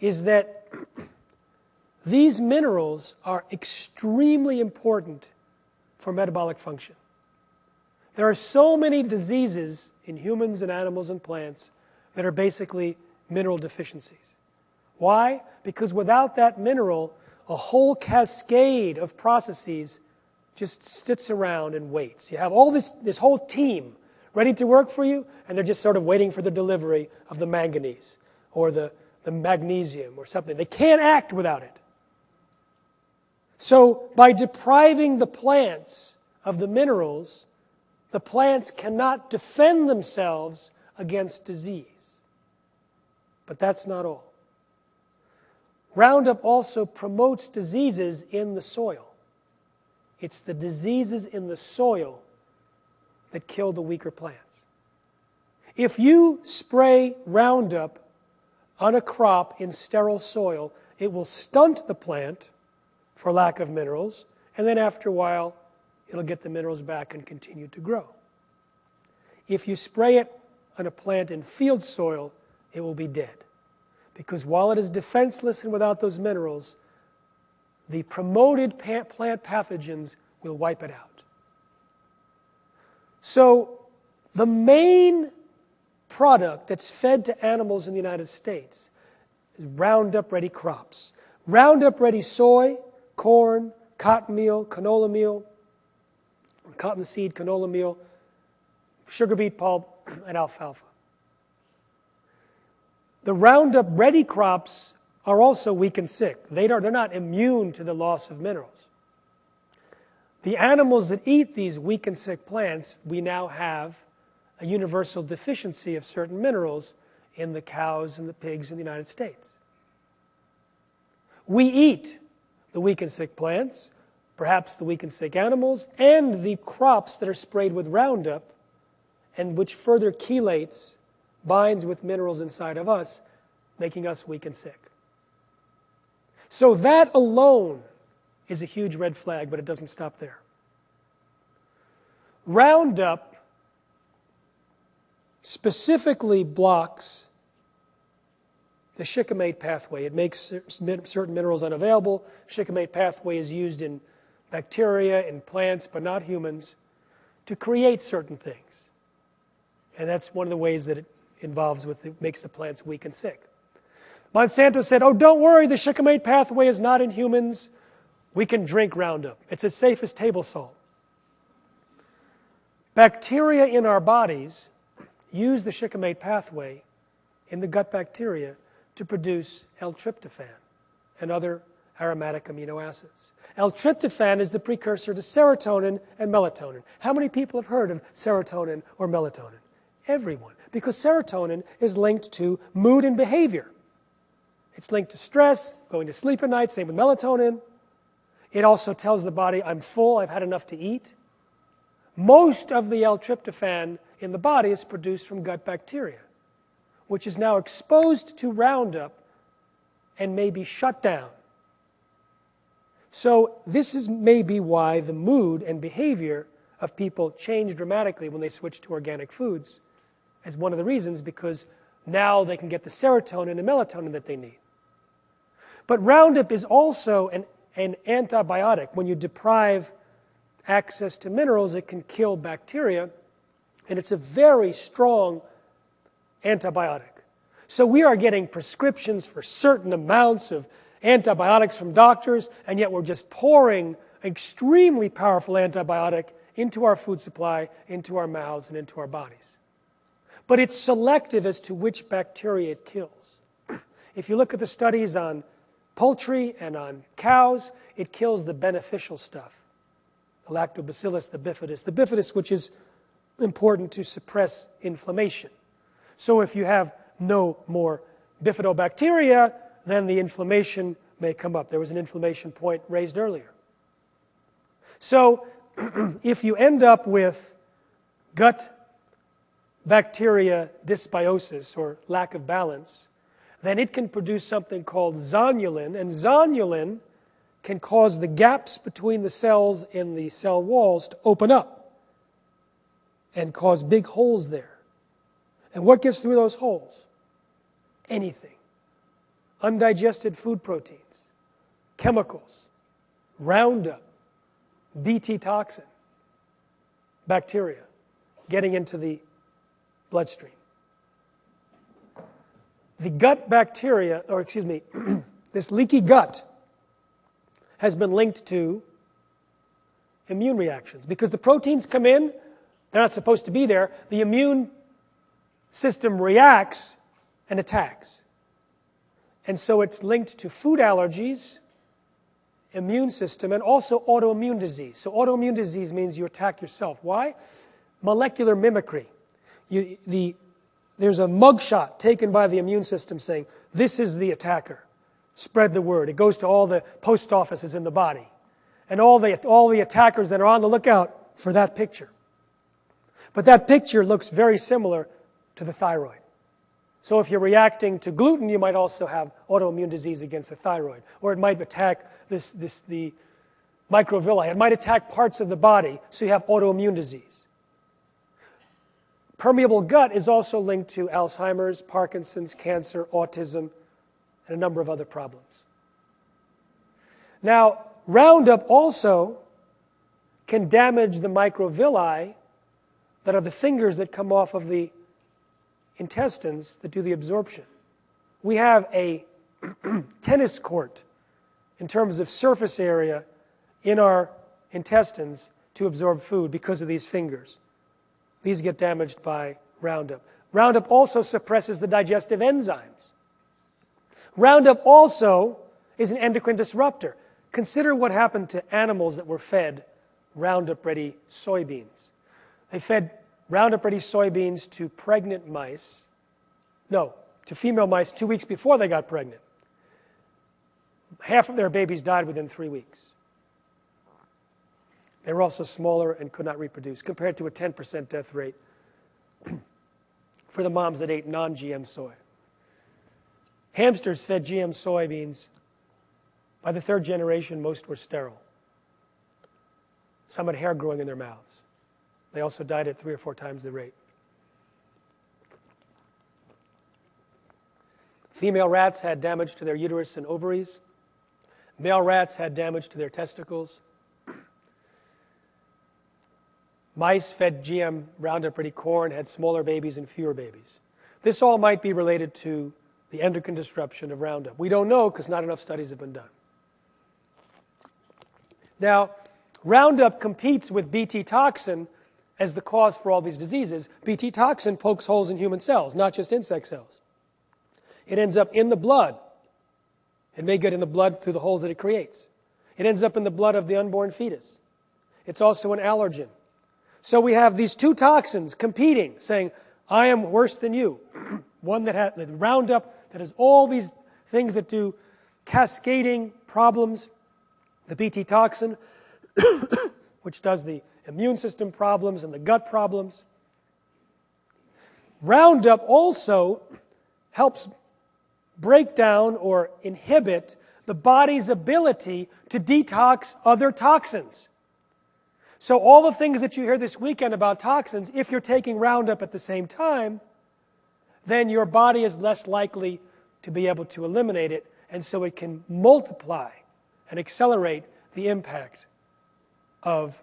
is that these minerals are extremely important for metabolic function. There are so many diseases in humans and animals and plants that are basically mineral deficiencies. Why? Because without that mineral, a whole cascade of processes just sits around and waits. You have all this whole team ready to work for you, and they're just sort of waiting for the delivery of the manganese or the magnesium or something. They can't act without it. So by depriving the plants of the minerals, the plants cannot defend themselves against disease. But that's not all. Roundup also promotes diseases in the soil. It's the diseases in the soil that kill the weaker plants. If you spray Roundup on a crop in sterile soil, it will stunt the plant for lack of minerals, and then after a while, it'll get the minerals back and continue to grow. If you spray it on a plant in field soil, it will be dead. Because while it is defenseless and without those minerals, the promoted plant pathogens will wipe it out. So the main product that's fed to animals in the United States is Roundup-ready crops. Roundup-ready soy, corn, cotton meal, canola meal, cottonseed, canola meal, sugar beet pulp, and alfalfa. The Roundup Ready crops are also weak and sick. They're not immune to the loss of minerals. The animals that eat these weak and sick plants, we now have a universal deficiency of certain minerals in the cows and the pigs in the United States. We eat the weak and sick plants, perhaps the weak and sick animals, and the crops that are sprayed with Roundup, and which further chelates, binds with minerals inside of us, making us weak and sick. So that alone is a huge red flag, but it doesn't stop there. Roundup specifically blocks the shikimate pathway. It makes certain minerals unavailable. Shikimate pathway is used in bacteria, in plants, but not humans, to create certain things. And that's one of the ways that it makes the plants weak and sick. Monsanto said, oh, don't worry, the shikimate pathway is not in humans. We can drink Roundup. It's as safe as table salt. Bacteria in our bodies use the shikimate pathway in the gut bacteria to produce L-tryptophan and other aromatic amino acids. L-tryptophan is the precursor to serotonin and melatonin. How many people have heard of serotonin or melatonin? Everyone. Because serotonin is linked to mood and behavior. It's linked to stress, going to sleep at night, same with melatonin. It also tells the body, I'm full, I've had enough to eat. Most of the L-tryptophan in the body is produced from gut bacteria, which is now exposed to Roundup and may be shut down. So this is maybe why the mood and behavior of people change dramatically when they switch to organic foods, as one of the reasons, because now they can get the serotonin and melatonin that they need. But Roundup is also an antibiotic. When you deprive access to minerals, it can kill bacteria, and it's a very strong antibiotic. So we are getting prescriptions for certain amounts of antibiotics from doctors, and yet we're just pouring extremely powerful antibiotic into our food supply, into our mouths, and into our bodies. But it's selective as to which bacteria it kills. If you look at the studies on poultry and on cows, it kills the beneficial stuff. The lactobacillus, the bifidus which is important to suppress inflammation. So if you have no more bifidobacteria, then the inflammation may come up. There was an inflammation point raised earlier. So if you end up with gut bacteria dysbiosis or lack of balance, then it can produce something called zonulin, and zonulin can cause the gaps between the cells in the cell walls to open up and cause big holes there. And what gets through those holes? Anything. Undigested food proteins, chemicals, Roundup, Bt toxin, bacteria getting into the bloodstream. The gut bacteria, this leaky gut has been linked to immune reactions. Because the proteins come in, they're not supposed to be there, the immune system reacts and attacks. And so it's linked to food allergies, immune system, and also autoimmune disease. So autoimmune disease means you attack yourself. Why? Molecular mimicry. There's a mugshot taken by the immune system saying, this is the attacker. Spread the word. It goes to all the post offices in the body. And all the attackers that are on the lookout for that picture. But that picture looks very similar to the thyroid. So if you're reacting to gluten, you might also have autoimmune disease against the thyroid. Or it might attack the microvilli. It might attack parts of the body, so you have autoimmune disease. Permeable gut is also linked to Alzheimer's, Parkinson's, cancer, autism, and a number of other problems. Now, Roundup also can damage the microvilli that are the fingers that come off of the intestines that do the absorption. We have a tennis court in terms of surface area in our intestines to absorb food because of these fingers. These get damaged by Roundup. Roundup also suppresses the digestive enzymes. Roundup also is an endocrine disruptor. Consider what happened to animals that were fed Roundup-ready soybeans. They fed Roundup-ready soybeans to pregnant mice. No, to female mice 2 weeks before they got pregnant. Half of their babies died within 3 weeks. They were also smaller and could not reproduce, compared to a 10% death rate for the moms that ate non-GM soy. Hamsters fed GM soybeans. By the third generation, most were sterile. Some had hair growing in their mouths. They also died at 3 or 4 times the rate. Female rats had damage to their uterus and ovaries. Male rats had damage to their testicles. Mice fed GM Roundup-ready corn had smaller babies and fewer babies. This all might be related to the endocrine disruption of Roundup. We don't know because not enough studies have been done. Now, Roundup competes with Bt toxin as the cause for all these diseases. Bt toxin pokes holes in human cells, not just insect cells. It ends up in the blood. It may get in the blood through the holes that it creates. It ends up in the blood of the unborn fetus. It's also an allergen. So we have these two toxins competing, saying, I am worse than you. One that has the Roundup that has all these things that do cascading problems. The Bt toxin, which does the immune system problems and the gut problems. Roundup also helps break down or inhibit the body's ability to detox other toxins. So all the things that you hear this weekend about toxins, if you're taking Roundup at the same time, then your body is less likely to be able to eliminate it, and so it can multiply and accelerate the impact of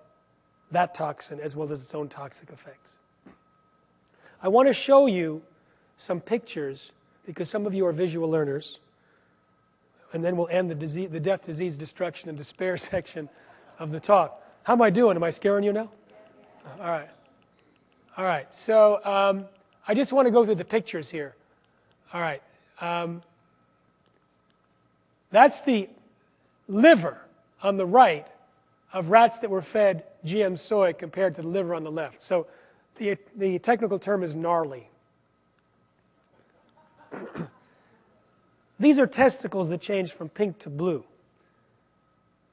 that toxin as well as its own toxic effects. I want to show you some pictures because some of you are visual learners, and then we'll end the death, disease, destruction, and despair section of the talk. How am I doing? Am I scaring you now? All right. All right. So I just want to go through the pictures here. All right. That's the liver on the right of rats that were fed GM soy compared to the liver on the left. So the technical term is gnarly. These are testicles that changed from pink to blue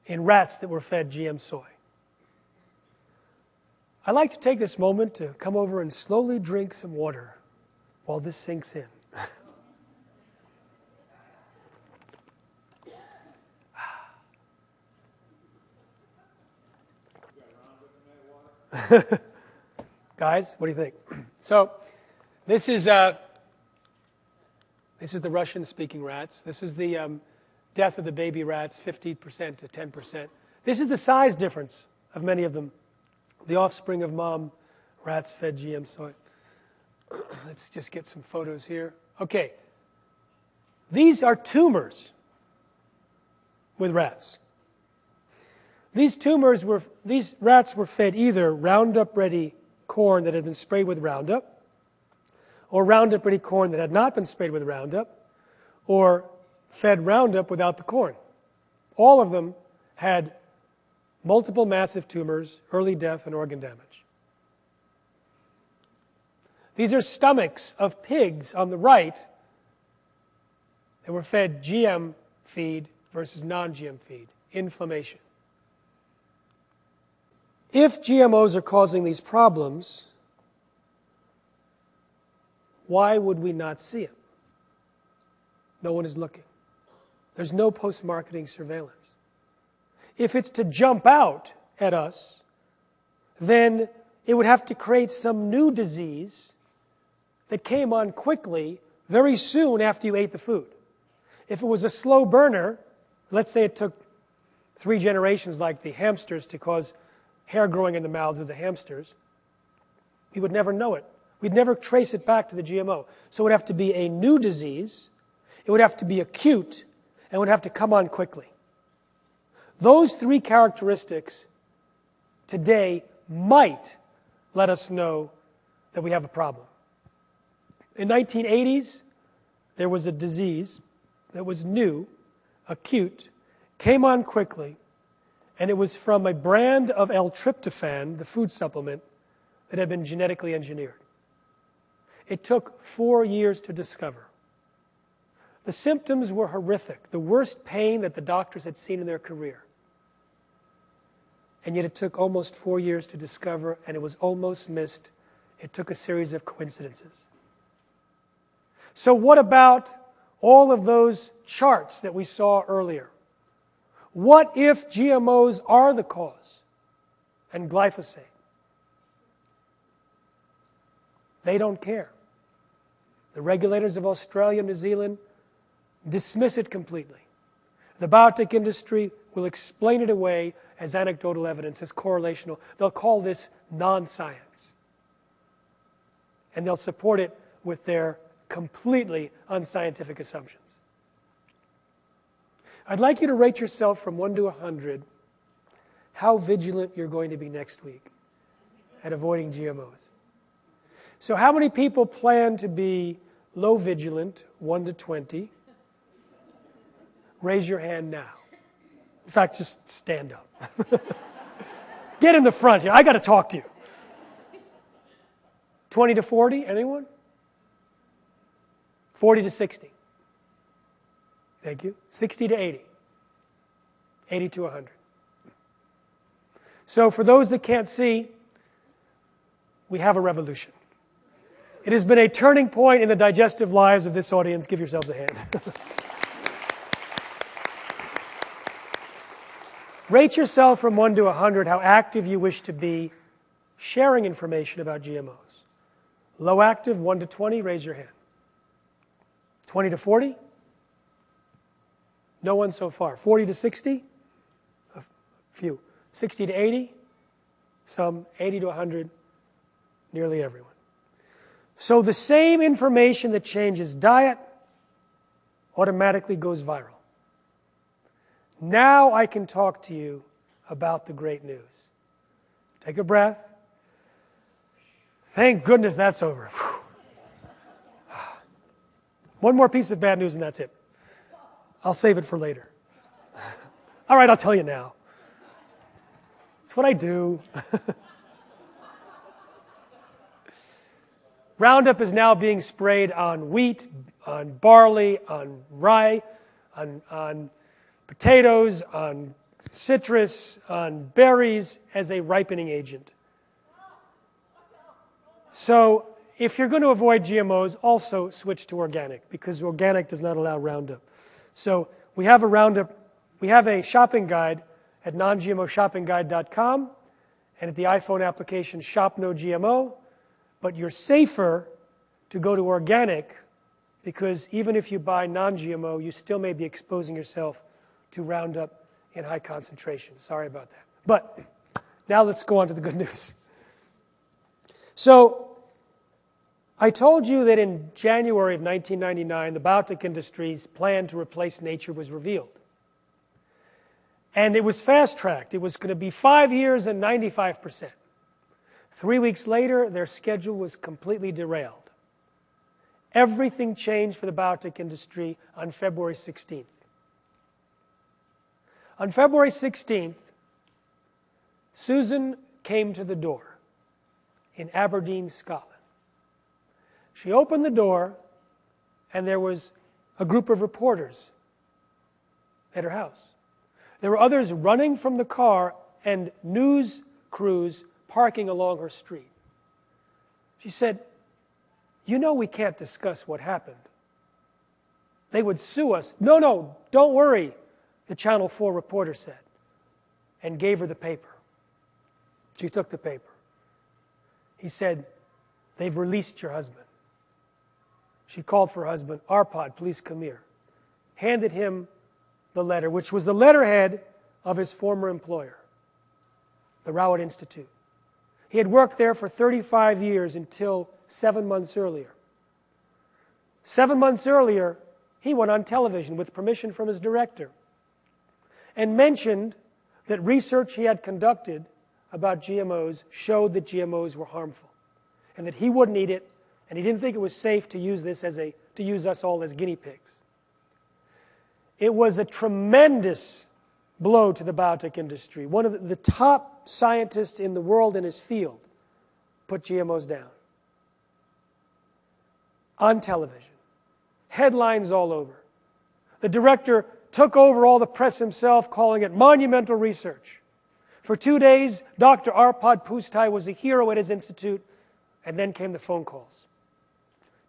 in rats that were fed GM soy. I'd like to take this moment to come over and slowly drink some water while this sinks in. Guys, what do you think? So, this is the Russian-speaking rats. This is the death of the baby rats, 50% to 10%. This is the size difference of many of them. The offspring of mom rats fed GM soy. Let's just get some photos here. Okay. These are tumors with rats. These rats were fed either Roundup-ready corn that had been sprayed with Roundup, or Roundup-ready corn that had not been sprayed with Roundup, or fed Roundup without the corn. All of them had multiple massive tumors, early death, and organ damage. These are stomachs of pigs on the right that were fed GM feed versus non-GM feed. Inflammation. If GMOs are causing these problems, why would we not see it? No one is looking. There's no post-marketing surveillance. If it's to jump out at us, then it would have to create some new disease that came on quickly, very soon after you ate the food. If it was a slow burner, let's say it took 3 generations like the hamsters to cause hair growing in the mouths of the hamsters, we would never know it. We'd never trace it back to the GMO. So it would have to be a new disease, it would have to be acute, and would have to come on quickly. Those 3 characteristics today might let us know that we have a problem. In 1980s, there was a disease that was new, acute, came on quickly, and it was from a brand of L-tryptophan, the food supplement, that had been genetically engineered. It took 4 years to discover. The symptoms were horrific, the worst pain that the doctors had seen in their career. And yet it took almost 4 years to discover, and it was almost missed. It took a series of coincidences. So what about all of those charts that we saw earlier? What if GMOs are the cause? And glyphosate? They don't care. The regulators of Australia and New Zealand dismiss it completely. The biotech industry will explain it away as anecdotal evidence, as correlational. They'll call this non-science. And they'll support it with their completely unscientific assumptions. I'd like you to rate yourself from 1 to 100 how vigilant you're going to be next week at avoiding GMOs. So how many people plan to be low vigilant, 1 to 20? Raise your hand now. In fact, just stand up. Get in the front here. I got to talk to you. 20 to 40? Anyone? 40 to 60. Thank you. 60 to 80. 80 to 100. So for those that can't see, we have a revolution. It has been a turning point in the digestive lives of this audience. Give yourselves a hand. Rate yourself from 1 to 100 how active you wish to be sharing information about GMOs. Low active, 1 to 20, raise your hand. 20 to 40? No one so far. 40 to 60? A few. 60 to 80? Some. 80 to 100? Nearly everyone. So the same information that changes diet automatically goes viral. Now I can talk to you about the great news. Take a breath. Thank goodness that's over. One more piece of bad news and that's it. I'll save it for later. All right, I'll tell you now. It's what I do. Roundup is now being sprayed on wheat, on barley, on rye, on potatoes, on citrus, on berries as a ripening agent. So if you're going to avoid GMOs, also switch to organic because organic does not allow Roundup. So we have a shopping guide at non-GMOshoppingguide.com and at the iPhone application Shop No GMO. But you're safer to go to organic because even if you buy non-GMO, you still may be exposing yourself to Roundup in high concentrations. Sorry about that. But now let's go on to the good news. So I told you that in January of 1999, the biotech industry's plan to replace nature was revealed. And it was fast-tracked. It was going to be 5 years and 95%. 3 weeks later, their schedule was completely derailed. Everything changed for the biotech industry on February 16th. On February 16th, Susan came to the door in Aberdeen, Scotland. She opened the door, and there was a group of reporters at her house. There were others running from the car and news crews parking along her street. She said, "You know we can't discuss what happened. They would sue us." No, don't worry, the Channel 4 reporter said, and gave her the paper. She took the paper. He said, "They've released your husband." She called for her husband. "Arpad, please come here." Handed him the letter, which was the letterhead of his former employer, the Rowett Institute. He had worked there for 35 years until 7 months earlier. 7 months earlier, he went on television with permission from his director and mentioned that research he had conducted about GMOs showed that GMOs were harmful and that he wouldn't eat it And he didn't think it was safe to use us all as guinea pigs. It was a tremendous blow to the biotech industry. One of the top scientists in the world in his field put GMOs down. On television. Headlines all over. The director took over all the press himself, calling it monumental research. For 2 days, Dr. Arpad Pustai was a hero at his institute, and then came the phone calls.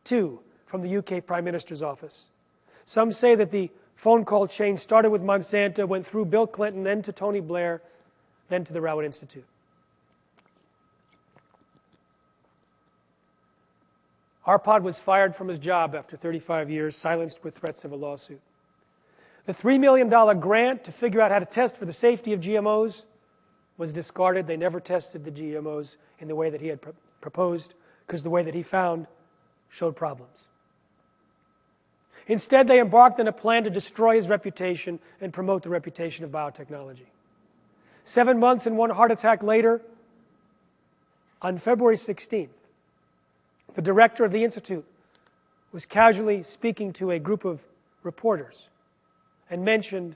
2 from the UK Prime Minister's office. Some say that the phone call chain started with Monsanto, went through Bill Clinton, then to Tony Blair, then to the Rawood Institute. Arpad was fired from his job after 35 years, silenced with threats of a lawsuit. The $3 million grant to figure out how to test for the safety of GMOs was discarded. They never tested the GMOs in the way that he had proposed, because the way that he found showed problems. Instead, they embarked on a plan to destroy his reputation and promote the reputation of biotechnology. 7 months and 1 heart attack later, on February 16th, the director of the institute was casually speaking to a group of reporters and mentioned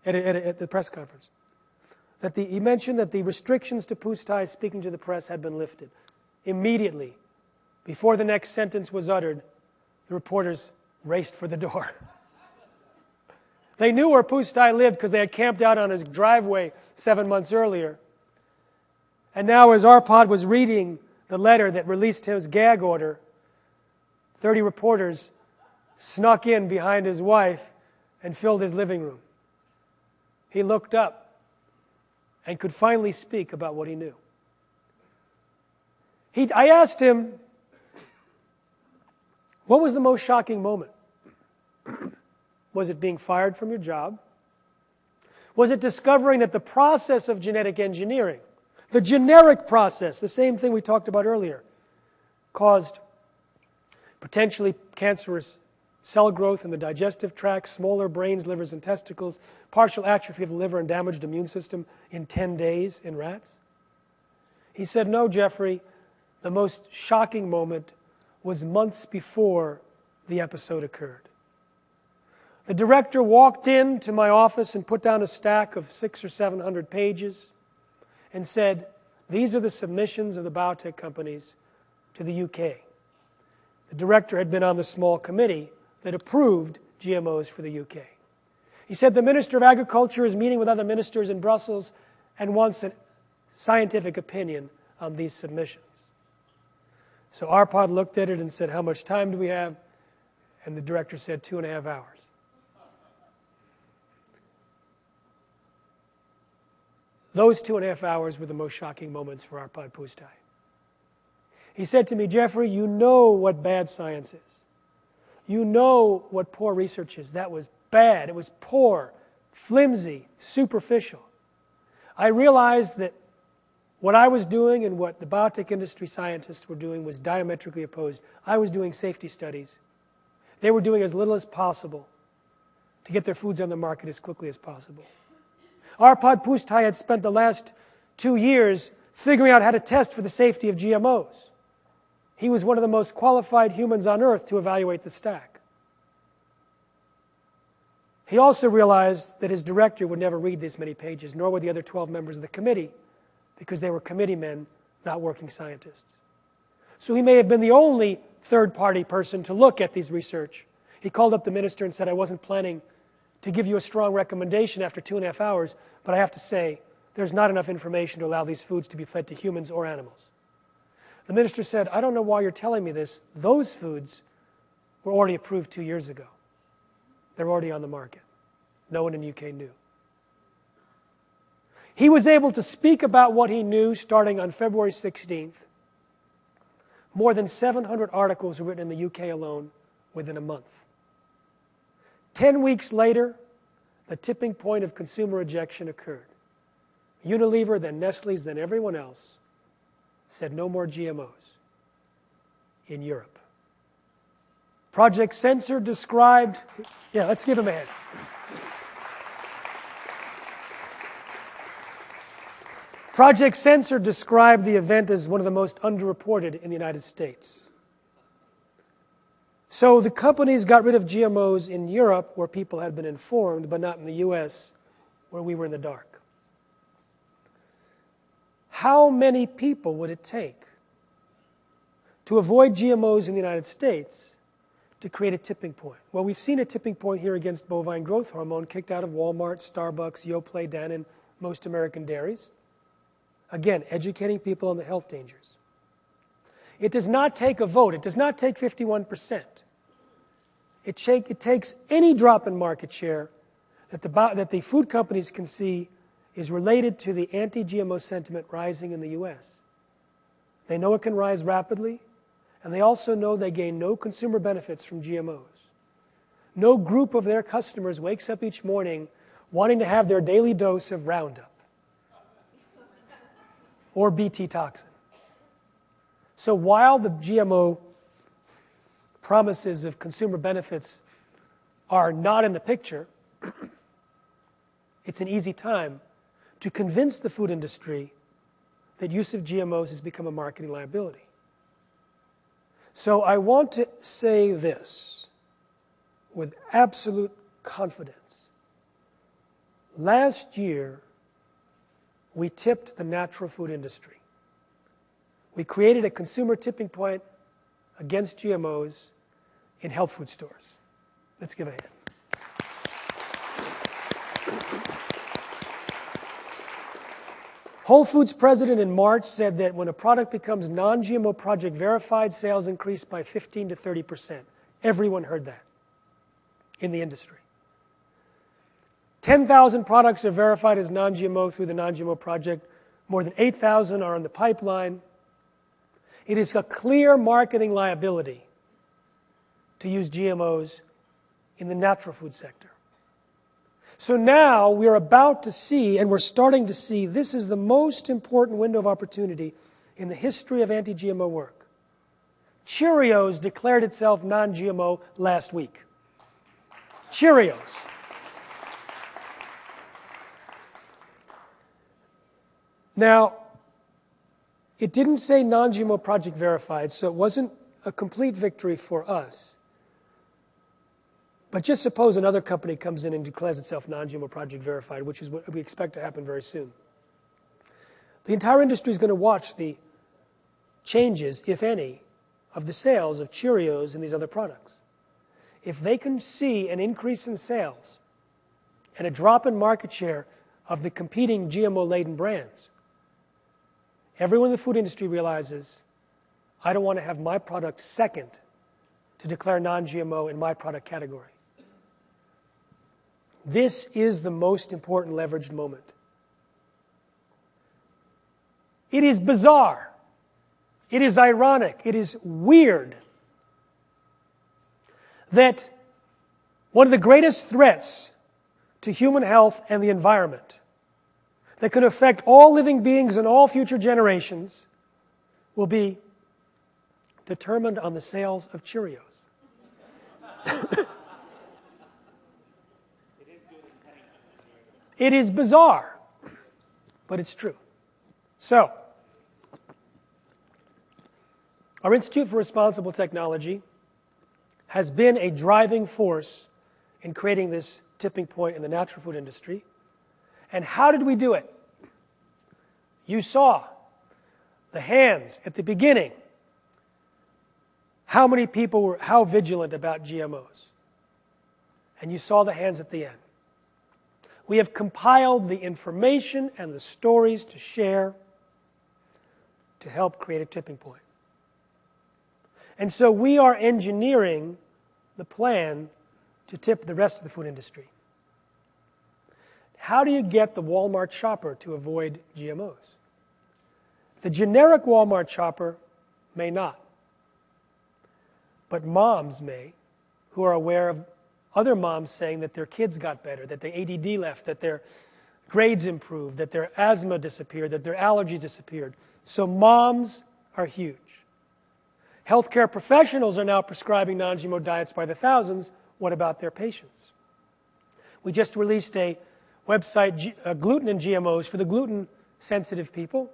at the press conference he mentioned that the restrictions to Pustai speaking to the press had been lifted. Immediately, before the next sentence was uttered, the reporters raced for the door. They knew where Pustai lived because they had camped out on his driveway 7 months earlier. And now, as Arpad was reading the letter that released his gag order, 30 reporters snuck in behind his wife and filled his living room. He looked up and could finally speak about what he knew. I asked him, what was the most shocking moment? Was it being fired from your job? Was it discovering that the process of genetic engineering, the generic process, the same thing we talked about earlier, caused potentially cancerous cell growth in the digestive tract, smaller brains, livers, and testicles, partial atrophy of the liver, and damaged immune system in 10 days in rats? He said, no, Jeffrey, the most shocking moment was months before the episode occurred. The director walked into my office and put down a stack of 600 or 700 pages and said, these are the submissions of the biotech companies to the UK. The director had been on the small committee that approved GMOs for the UK. He said the Minister of Agriculture is meeting with other ministers in Brussels and wants a scientific opinion on these submissions. So Arpad looked at it and said, how much time do we have? And the director said 2.5 hours. Those 2.5 hours were the most shocking moments for Arpad Pustai. He said to me, Jeffrey, you know what bad science is. You know what poor research is. That was bad. It was poor, flimsy, superficial. I realized that what I was doing and what the biotech industry scientists were doing was diametrically opposed. I was doing safety studies. They were doing as little as possible to get their foods on the market as quickly as possible. Arpad Pustai had spent the last 2 years figuring out how to test for the safety of GMOs. He was one of the most qualified humans on earth to evaluate the stack. He also realized that his director would never read this many pages, nor would the other 12 members of the committee, because they were committee men, not working scientists. So he may have been the only third-party person to look at these research. He called up the minister and said, I wasn't planning to give you a strong recommendation after 2.5 hours, but I have to say, there's not enough information to allow these foods to be fed to humans or animals. The minister said, I don't know why you're telling me this. Those foods were already approved 2 years ago. They're already on the market. No one in the UK knew. He was able to speak about what he knew starting on February 16th. More than 700 articles were written in the UK alone within a month. 10 weeks later, the tipping point of consumer rejection occurred. Unilever, then Nestle's, then everyone else said no more GMOs in Europe. Project Censor described... Yeah, let's give him a hand. Project Censor described the event as one of the most underreported in the United States. So the companies got rid of GMOs in Europe where people had been informed, but not in the US where we were in the dark. How many people would it take to avoid GMOs in the United States to create a tipping point? Well, we've seen a tipping point here against bovine growth hormone kicked out of Walmart, Starbucks, Yoplait, Dannon, most American dairies. Again, educating people on the health dangers. It does not take a vote. It does not take 51%. It takes any drop in market share that the food companies can see is related to the anti-GMO sentiment rising in the U.S. They know it can rise rapidly, and they also know they gain no consumer benefits from GMOs. No group of their customers wakes up each morning wanting to have their daily dose of Roundup or Bt toxin. So while the GMO promises of consumer benefits are not in the picture, it's an easy time to convince the food industry that use of GMOs has become a marketing liability. So I want to say this with absolute confidence. Last year, we tipped the natural food industry. We created a consumer tipping point against GMOs in health food stores. Let's give a hand. Whole Foods president in March said that when a product becomes non-GMO project verified, sales increase by 15 to 30%. Everyone heard that in the industry. 10,000 products are verified as non-GMO through the non-GMO project. More than 8,000 are in the pipeline. It is a clear marketing liability to use GMOs in the natural food sector. So now we're about to see, and we're starting to see, this is the most important window of opportunity in the history of anti-GMO work. Cheerios declared itself non-GMO last week. Cheerios. Now, it didn't say non-GMO project verified, so it wasn't a complete victory for us. But just suppose another company comes in and declares itself non-GMO project verified, which is what we expect to happen very soon. The entire industry is going to watch the changes, if any, of the sales of Cheerios and these other products. If they can see an increase in sales and a drop in market share of the competing GMO-laden brands, everyone in the food industry realizes, I don't want to have my product second to declare non-GMO in my product category. This is the most important leveraged moment. It is bizarre. It is ironic. It is weird that one of the greatest threats to human health and the environment that can affect all living beings and all future generations will be determined on the sales of Cheerios. It is bizarre, but it's true. So, our Institute for Responsible Technology has been a driving force in creating this tipping point in the natural food industry. And how did we do it? You saw the hands at the beginning. How many people were how vigilant about GMOs? And you saw the hands at the end. We have compiled the information and the stories to share to help create a tipping point. And so we are engineering the plan to tip the rest of the food industry. How do you get the Walmart shopper to avoid GMOs? The generic Walmart shopper may not. But moms may, who are aware of other moms saying that their kids got better, that their ADD left, that their grades improved, that their asthma disappeared, that their allergies disappeared. So moms are huge. Healthcare professionals are now prescribing non-GMO diets by the thousands. What about their patients? We just released a website, Gluten and GMOs, for the gluten-sensitive people.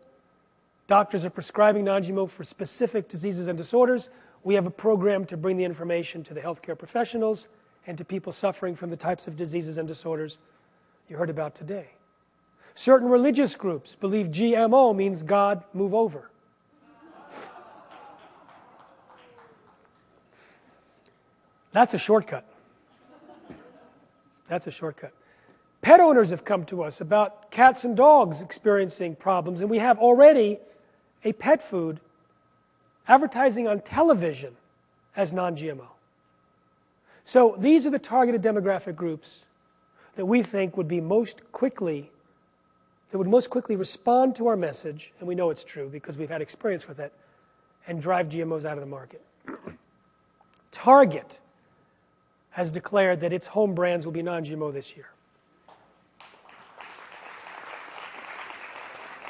Doctors are prescribing non-GMO for specific diseases and disorders. We have a program to bring the information to the healthcare professionals and to people suffering from the types of diseases and disorders you heard about today. Certain religious groups believe GMO means God move over. That's a shortcut. That's a shortcut. Pet owners have come to us about cats and dogs experiencing problems, and we have already a pet food advertising on television as non-GMO. So these are the targeted demographic groups that we think would most quickly respond to our message, and we know it's true because we've had experience with it, and drive GMOs out of the market. Target has declared that its home brands will be non-GMO this year.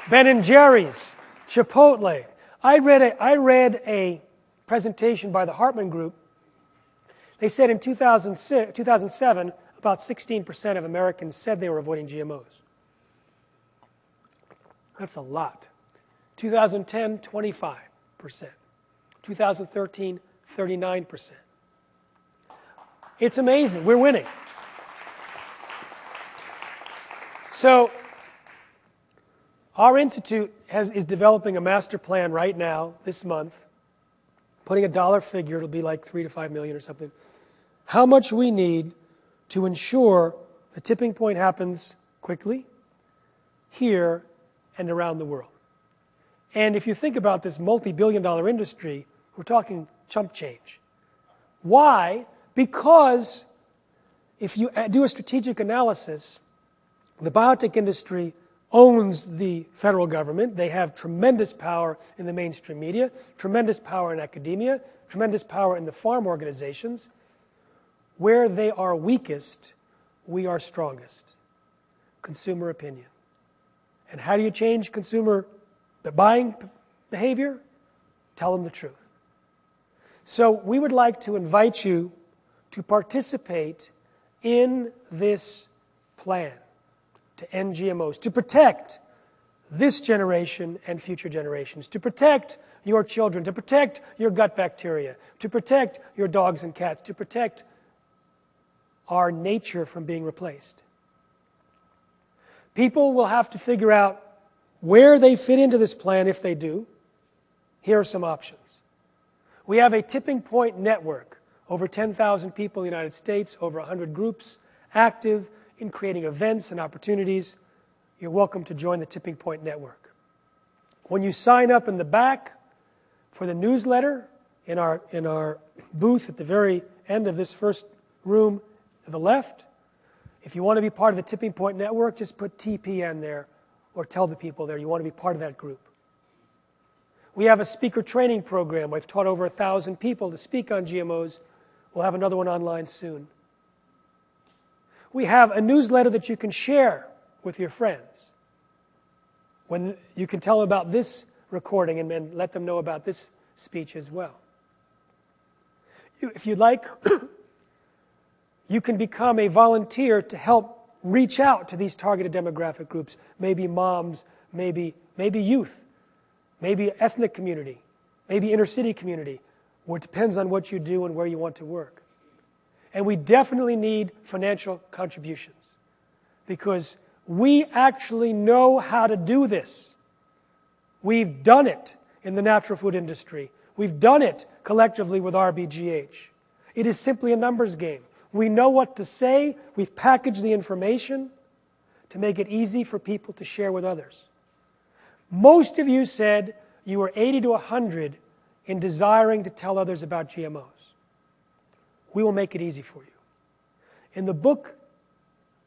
Ben & Jerry's, Chipotle. I read a presentation by the Hartman Group. They said in 2007, about 16% of Americans said they were avoiding GMOs. That's a lot. 2010, 25%. 2013, 39%. It's amazing. We're winning. So, our institute is developing a master plan right now, this month, putting a dollar figure, it'll be like 3 to 5 million or something, how much we need to ensure the tipping point happens quickly, here and around the world. And if you think about this multi-billion-dollar industry, we're talking chump change. Why? Because if you do a strategic analysis, the biotech industry owns the federal government. They have tremendous power in the mainstream media, tremendous power in academia, tremendous power in the farm organizations. Where they are weakest, we are strongest. Consumer opinion. And how do you change consumer buying behavior? Tell them the truth. So we would like to invite you to participate in this plan to end GMOs, to protect this generation and future generations, to protect your children, to protect your gut bacteria, to protect your dogs and cats, to protect our nature from being replaced. People will have to figure out where they fit into this plan if they do. Here are some options. We have a tipping point network, over 10,000 people in the United States, over 100 groups, active in creating events and opportunities. You're welcome to join the Tipping Point Network. When you sign up in the back for the newsletter in our booth at the very end of this first room to the left, if you want to be part of the Tipping Point Network, just put TPN there or tell the people there you want to be part of that group. We have a speaker training program. I've taught over 1,000 people to speak on GMOs. We'll have another one online soon. We have a newsletter that you can share with your friends. When you can tell them about this recording and then let them know about this speech as well. If you'd like, you can become a volunteer to help reach out to these targeted demographic groups. Maybe moms, maybe youth, maybe ethnic community, maybe inner city community. Well, it depends on what you do and where you want to work. And we definitely need financial contributions because we actually know how to do this. We've done it in the natural food industry. We've done it collectively with RBGH. It is simply a numbers game. We know what to say. We've packaged the information to make it easy for people to share with others. Most of you said you were 80 to 100 in desiring to tell others about GMOs. We will make it easy for you. In the book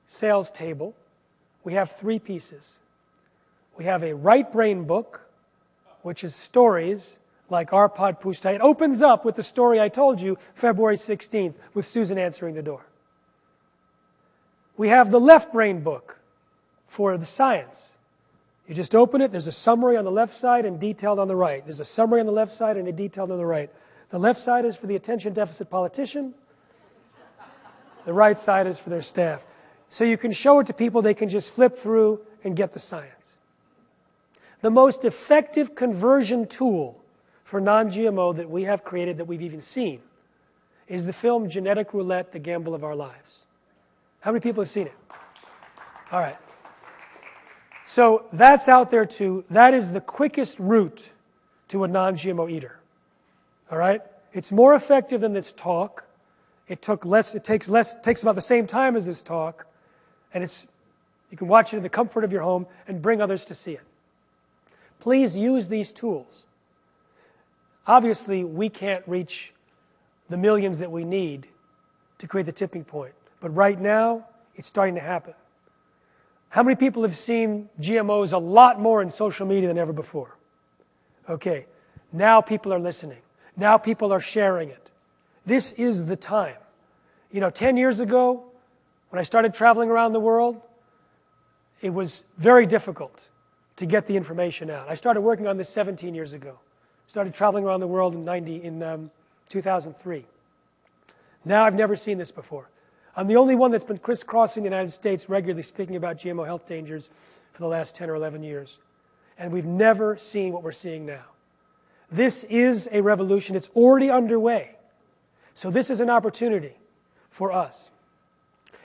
sales table, we have 3 pieces. We have a right brain book, which is stories like Arpad Pushtai. It opens up with the story I told you February 16th with Susan answering the door. We have the left brain book for the science. You just open it, there's a summary on the left side and detailed on the right. There's a summary on the left side and a detailed on the right. The left side is for the attention deficit politician. The right side is for their staff. So you can show it to people, they can just flip through and get the science. The most effective conversion tool for non-GMO that we have created, that we've even seen, is the film Genetic Roulette, The Gamble of Our Lives. How many people have seen it? All right. So that's out there too. That is the quickest route to a non-GMO eater. All right? It's more effective than this talk. It takes about the same time as this talk, and you can watch it in the comfort of your home and bring others to see it. Please use these tools. Obviously, we can't reach the millions that we need to create the tipping point. But right now, it's starting to happen. How many people have seen GMOs a lot more in social media than ever before? Okay, now people are listening. Now people are sharing it. This is the time. 10 years ago, when I started traveling around the world, it was very difficult to get the information out. I started working on this 17 years ago. Started traveling around the world in 2003. Now I've never seen this before. I'm the only one that's been crisscrossing the United States regularly speaking about GMO health dangers for the last 10 or 11 years. And we've never seen what we're seeing now. This is a revolution. It's already underway. So this is an opportunity for us.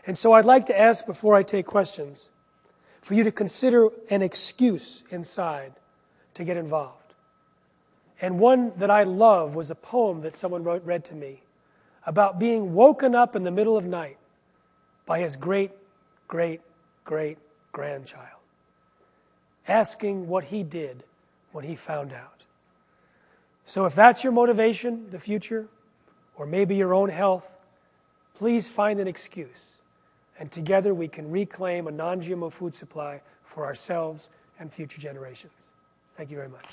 And so I'd like to ask, before I take questions, for you to consider an excuse inside to get involved. And one that I love was a poem that someone read to me about being woken up in the middle of night by his great-great-great-grandchild, asking what he did when he found out. So if that's your motivation, the future, or maybe your own health, please find an excuse. And together we can reclaim a non-GMO food supply for ourselves and future generations. Thank you very much.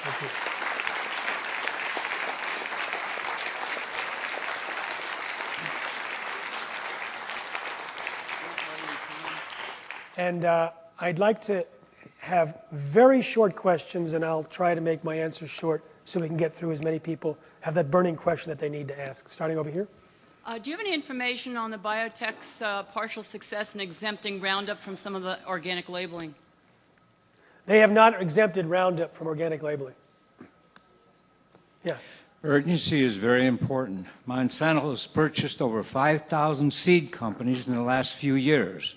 Thank you. And I'd like to have very short questions, and I'll try to make my answers short so we can get through as many people have that burning question that they need to ask. Starting over here. Do you have any information on the biotech's partial success in exempting Roundup from some of the organic labeling? They have not exempted Roundup from organic labeling. Yeah. Urgency is very important. Monsanto has purchased over 5,000 seed companies in the last few years.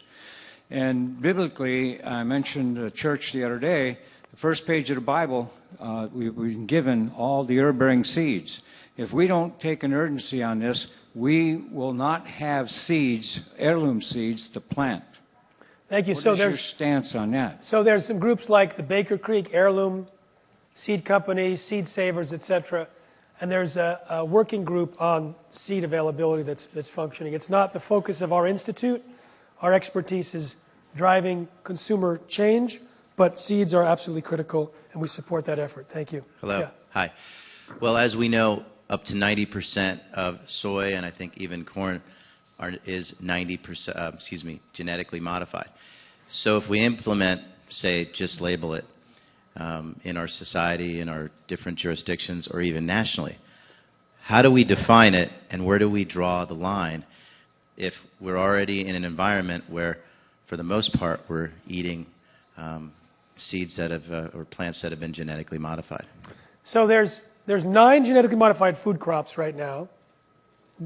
And biblically, I mentioned a church the other day, the first page of the Bible, we've been given all the herb-bearing seeds. If we don't take an urgency on this, we will not have seeds, heirloom seeds, to plant. Thank you. What is your stance on that? So there's some groups like the Baker Creek Heirloom Seed Company, Seed Savers, etc. And there's a working group on seed availability that's functioning. It's not the focus of our institute. Our expertise is driving consumer change, but seeds are absolutely critical, and we support that effort. Thank you. Hello. Yeah. Hi. Well, as we know, up to 90% of soy, and I think even corn, is 90%, genetically modified. So if we implement, say, just label it in our society, in our different jurisdictions, or even nationally, how do we define it, and where do we draw the line if we're already in an environment where, for the most part, we're eating seeds that have, or plants that have been genetically modified? So there's 9 genetically modified food crops right now,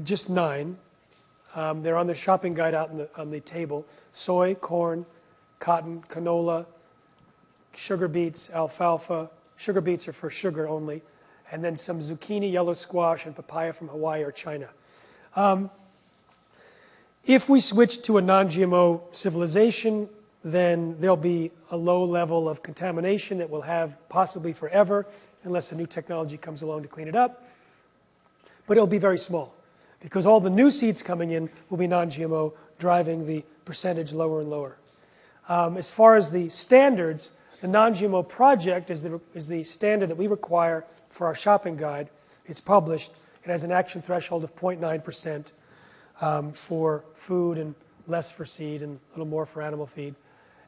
just 9. They're on the shopping guide out on the table. Soy, corn, cotton, canola, sugar beets, alfalfa. Sugar beets are for sugar only. And then some zucchini, yellow squash, and papaya from Hawaii or China. If we switch to a non-GMO civilization, then there'll be a low level of contamination that we'll have possibly forever, unless a new technology comes along to clean it up. But it'll be very small, because all the new seeds coming in will be non-GMO, driving the percentage lower and lower. As far as the standards, the non-GMO project is the standard that we require for our shopping guide. It's published. It has an action threshold of 0.9%. For food and less for seed and a little more for animal feed.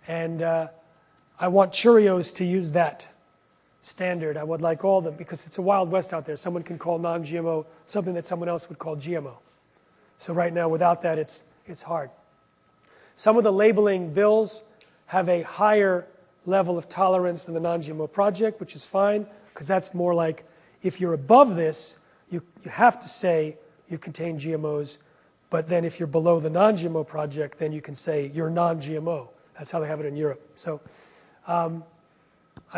And I want Cheerios to use that standard, I would like all of them, because it's a wild west out there. Someone can call non-GMO something that someone else would call GMO. So right now, without that, it's hard. Some of the labeling bills have a higher level of tolerance than the non-GMO project, which is fine, because that's more like, if you're above this, you have to say you contain GMOs, but then if you're below the non-GMO project, then you can say you're non-GMO. That's how they have it in Europe. So I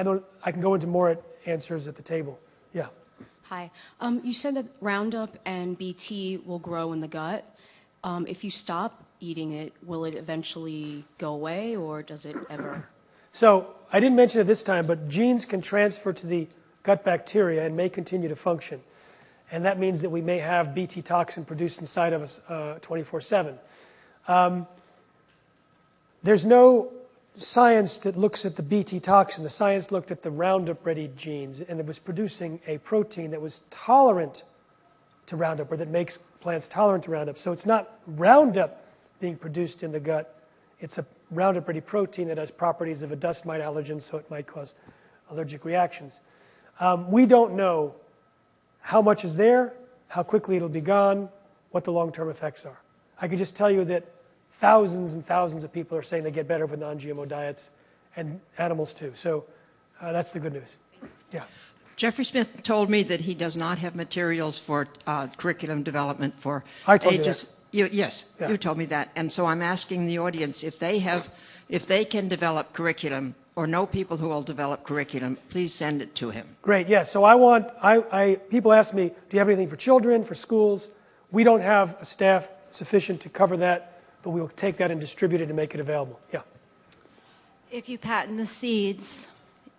can go into more answers at the table. Yeah. Hi. You said that Roundup and BT will grow in the gut. If you stop eating it, will it eventually go away, or does it ever? So I didn't mention it this time, but genes can transfer to the gut bacteria and may continue to function. And that means that we may have BT toxin produced inside of us 24/7. There's no science that looks at the BT toxin. The science looked at the Roundup-ready genes, and it was producing a protein that was tolerant to Roundup, or that makes plants tolerant to Roundup. So it's not Roundup being produced in the gut. It's a Roundup-ready protein that has properties of a dust mite allergen, so it might cause allergic reactions. We don't know how much is there, how quickly it'll be gone, what the long-term effects are. I can just tell you that thousands and thousands of people are saying they get better with non-GMO diets, and animals too. So that's the good news. Yeah. Jeffrey Smith told me that he does not have materials for curriculum development for I told ages. Yes, Yeah. you told me that. And so I'm asking the audience if they can develop curriculum or know people who will develop curriculum, please send it to him. Great. Yeah. So people ask me, do you have anything for children, for schools? We don't have a staff sufficient to cover that, but we will take that and distribute it and make it available. Yeah. If you patent the seeds,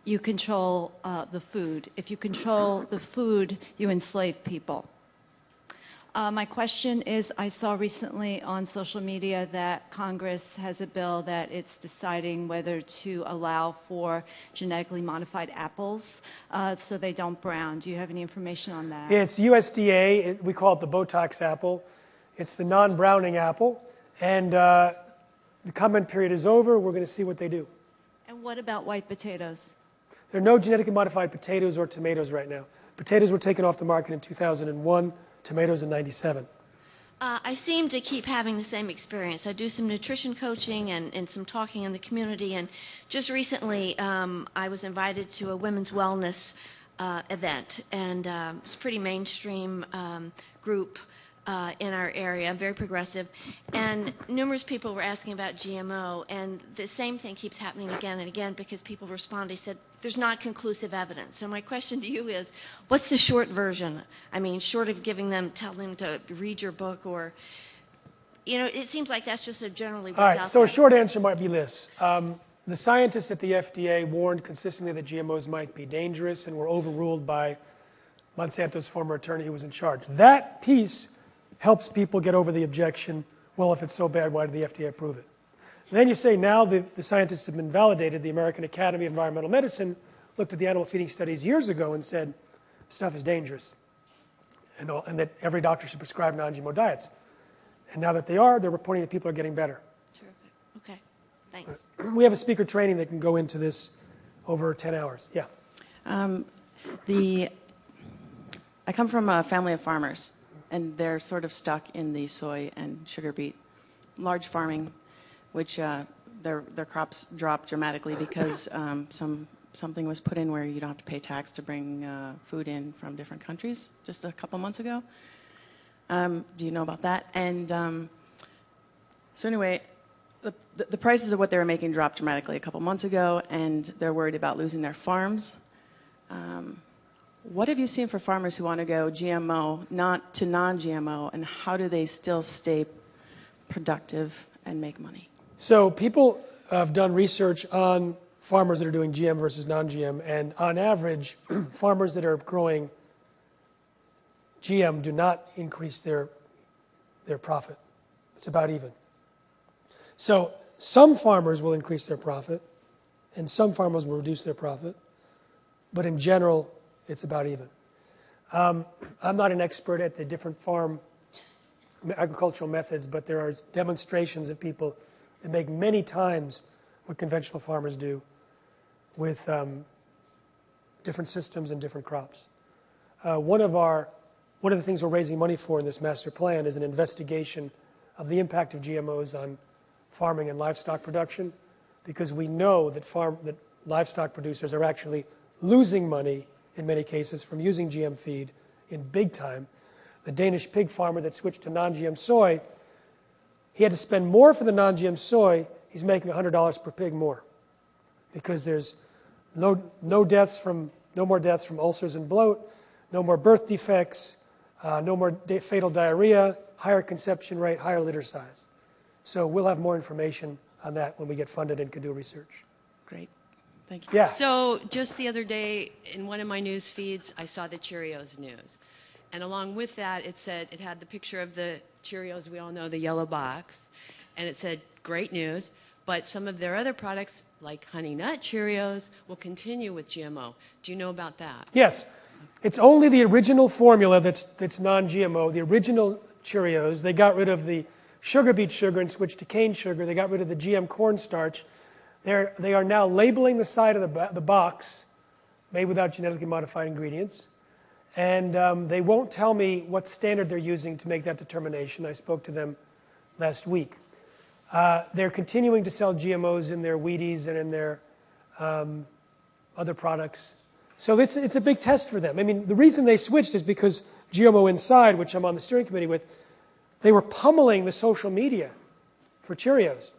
you control the food. If you control the food, you enslave people. My question is, I saw recently on social media that Congress has a bill that it's deciding whether to allow for genetically modified apples so they don't brown. Do you have any information on that? It's USDA. We call it the Botox apple. It's the non-browning apple. And the comment period is over. We're going to see what they do. And what about white potatoes? There are no genetically modified potatoes or tomatoes right now. Potatoes were taken off the market in 2001, tomatoes in 97. I seem to keep having the same experience. I do some nutrition coaching and some talking in the community. And just recently, I was invited to a women's wellness event. And it's a pretty mainstream group in our area, very progressive, and numerous people were asking about GMO, and the same thing keeps happening again and again because people respond. They said, there's not conclusive evidence. So my question to you is, what's the short version? I mean, short of telling them to read your book or, it seems like that's just a generally what's All right, out so there. a short answer might be this. The scientists at the FDA warned consistently that GMOs might be dangerous and were overruled by Monsanto's former attorney who was in charge. That piece helps people get over the objection, well, if it's so bad, why did the FDA approve it? And then you say now the scientists have been validated. The American Academy of Environmental Medicine looked at the animal feeding studies years ago and said, stuff is dangerous, and that every doctor should prescribe non-GMO diets. And now that they're reporting that people are getting better. Terrific. Okay. Thanks. We have a speaker training that can go into this over 10 hours. Yeah. I come from a family of farmers, and they're sort of stuck in the soy and sugar beet large farming, which their crops dropped dramatically because something was put in where you don't have to pay tax to bring food in from different countries just a couple months ago. Do you know about that? And so anyway, the prices of what they were making dropped dramatically a couple months ago, and they're worried about losing their farms. What have you seen for farmers who want to go GMO, not to non-GMO, and how do they still stay productive and make money? So people have done research on farmers that are doing GM versus non-GM, and on average, farmers that are growing GM do not increase their profit. It's about even. So some farmers will increase their profit, and some farmers will reduce their profit, but in general, it's about even. I'm not an expert at the different farm agricultural methods, but there are demonstrations of people that make many times what conventional farmers do with different systems and different crops. One of the things we're raising money for in this master plan is an investigation of the impact of GMOs on farming and livestock production, because we know that livestock producers are actually losing money in many cases from using GM feed in big time. The Danish pig farmer that switched to non-GM soy, he had to spend more for the non-GM soy. He's making $100 per pig more, because there's no more deaths from ulcers and bloat, no more birth defects, no more fatal diarrhea, higher conception rate, higher litter size. So we'll have more information on that when we get funded and can do research. Great. Thank you. Yeah. So just the other day, in one of my news feeds, I saw the Cheerios news. And along with that, it had the picture of the Cheerios, we all know, the yellow box. And it said, great news, but some of their other products, like Honey Nut Cheerios, will continue with GMO. Do you know about that? Yes. It's only the original formula that's non-GMO, the original Cheerios. They got rid of the sugar beet sugar and switched to cane sugar. They got rid of the GM cornstarch. They are now labeling the side of the box, made without genetically modified ingredients. And they won't tell me what standard they're using to make that determination. I spoke to them last week. They're continuing to sell GMOs in their Wheaties and in their other products. So it's a big test for them. I mean, the reason they switched is because GMO Inside, which I'm on the steering committee with, they were pummeling the social media for Cheerios.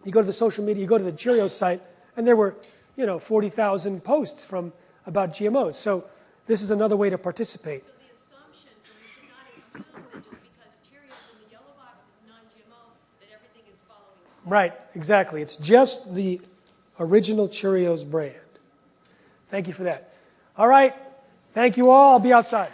You go to the social media, you go to the Cheerios site, and there were, 40,000 posts about GMOs. So this is another way to participate. So the assumption, so we should not assume that just because Cheerios in the yellow box is non-GMO, that everything is following suit. Right, exactly. It's just the original Cheerios brand. Thank you for that. All right. Thank you all. I'll be outside.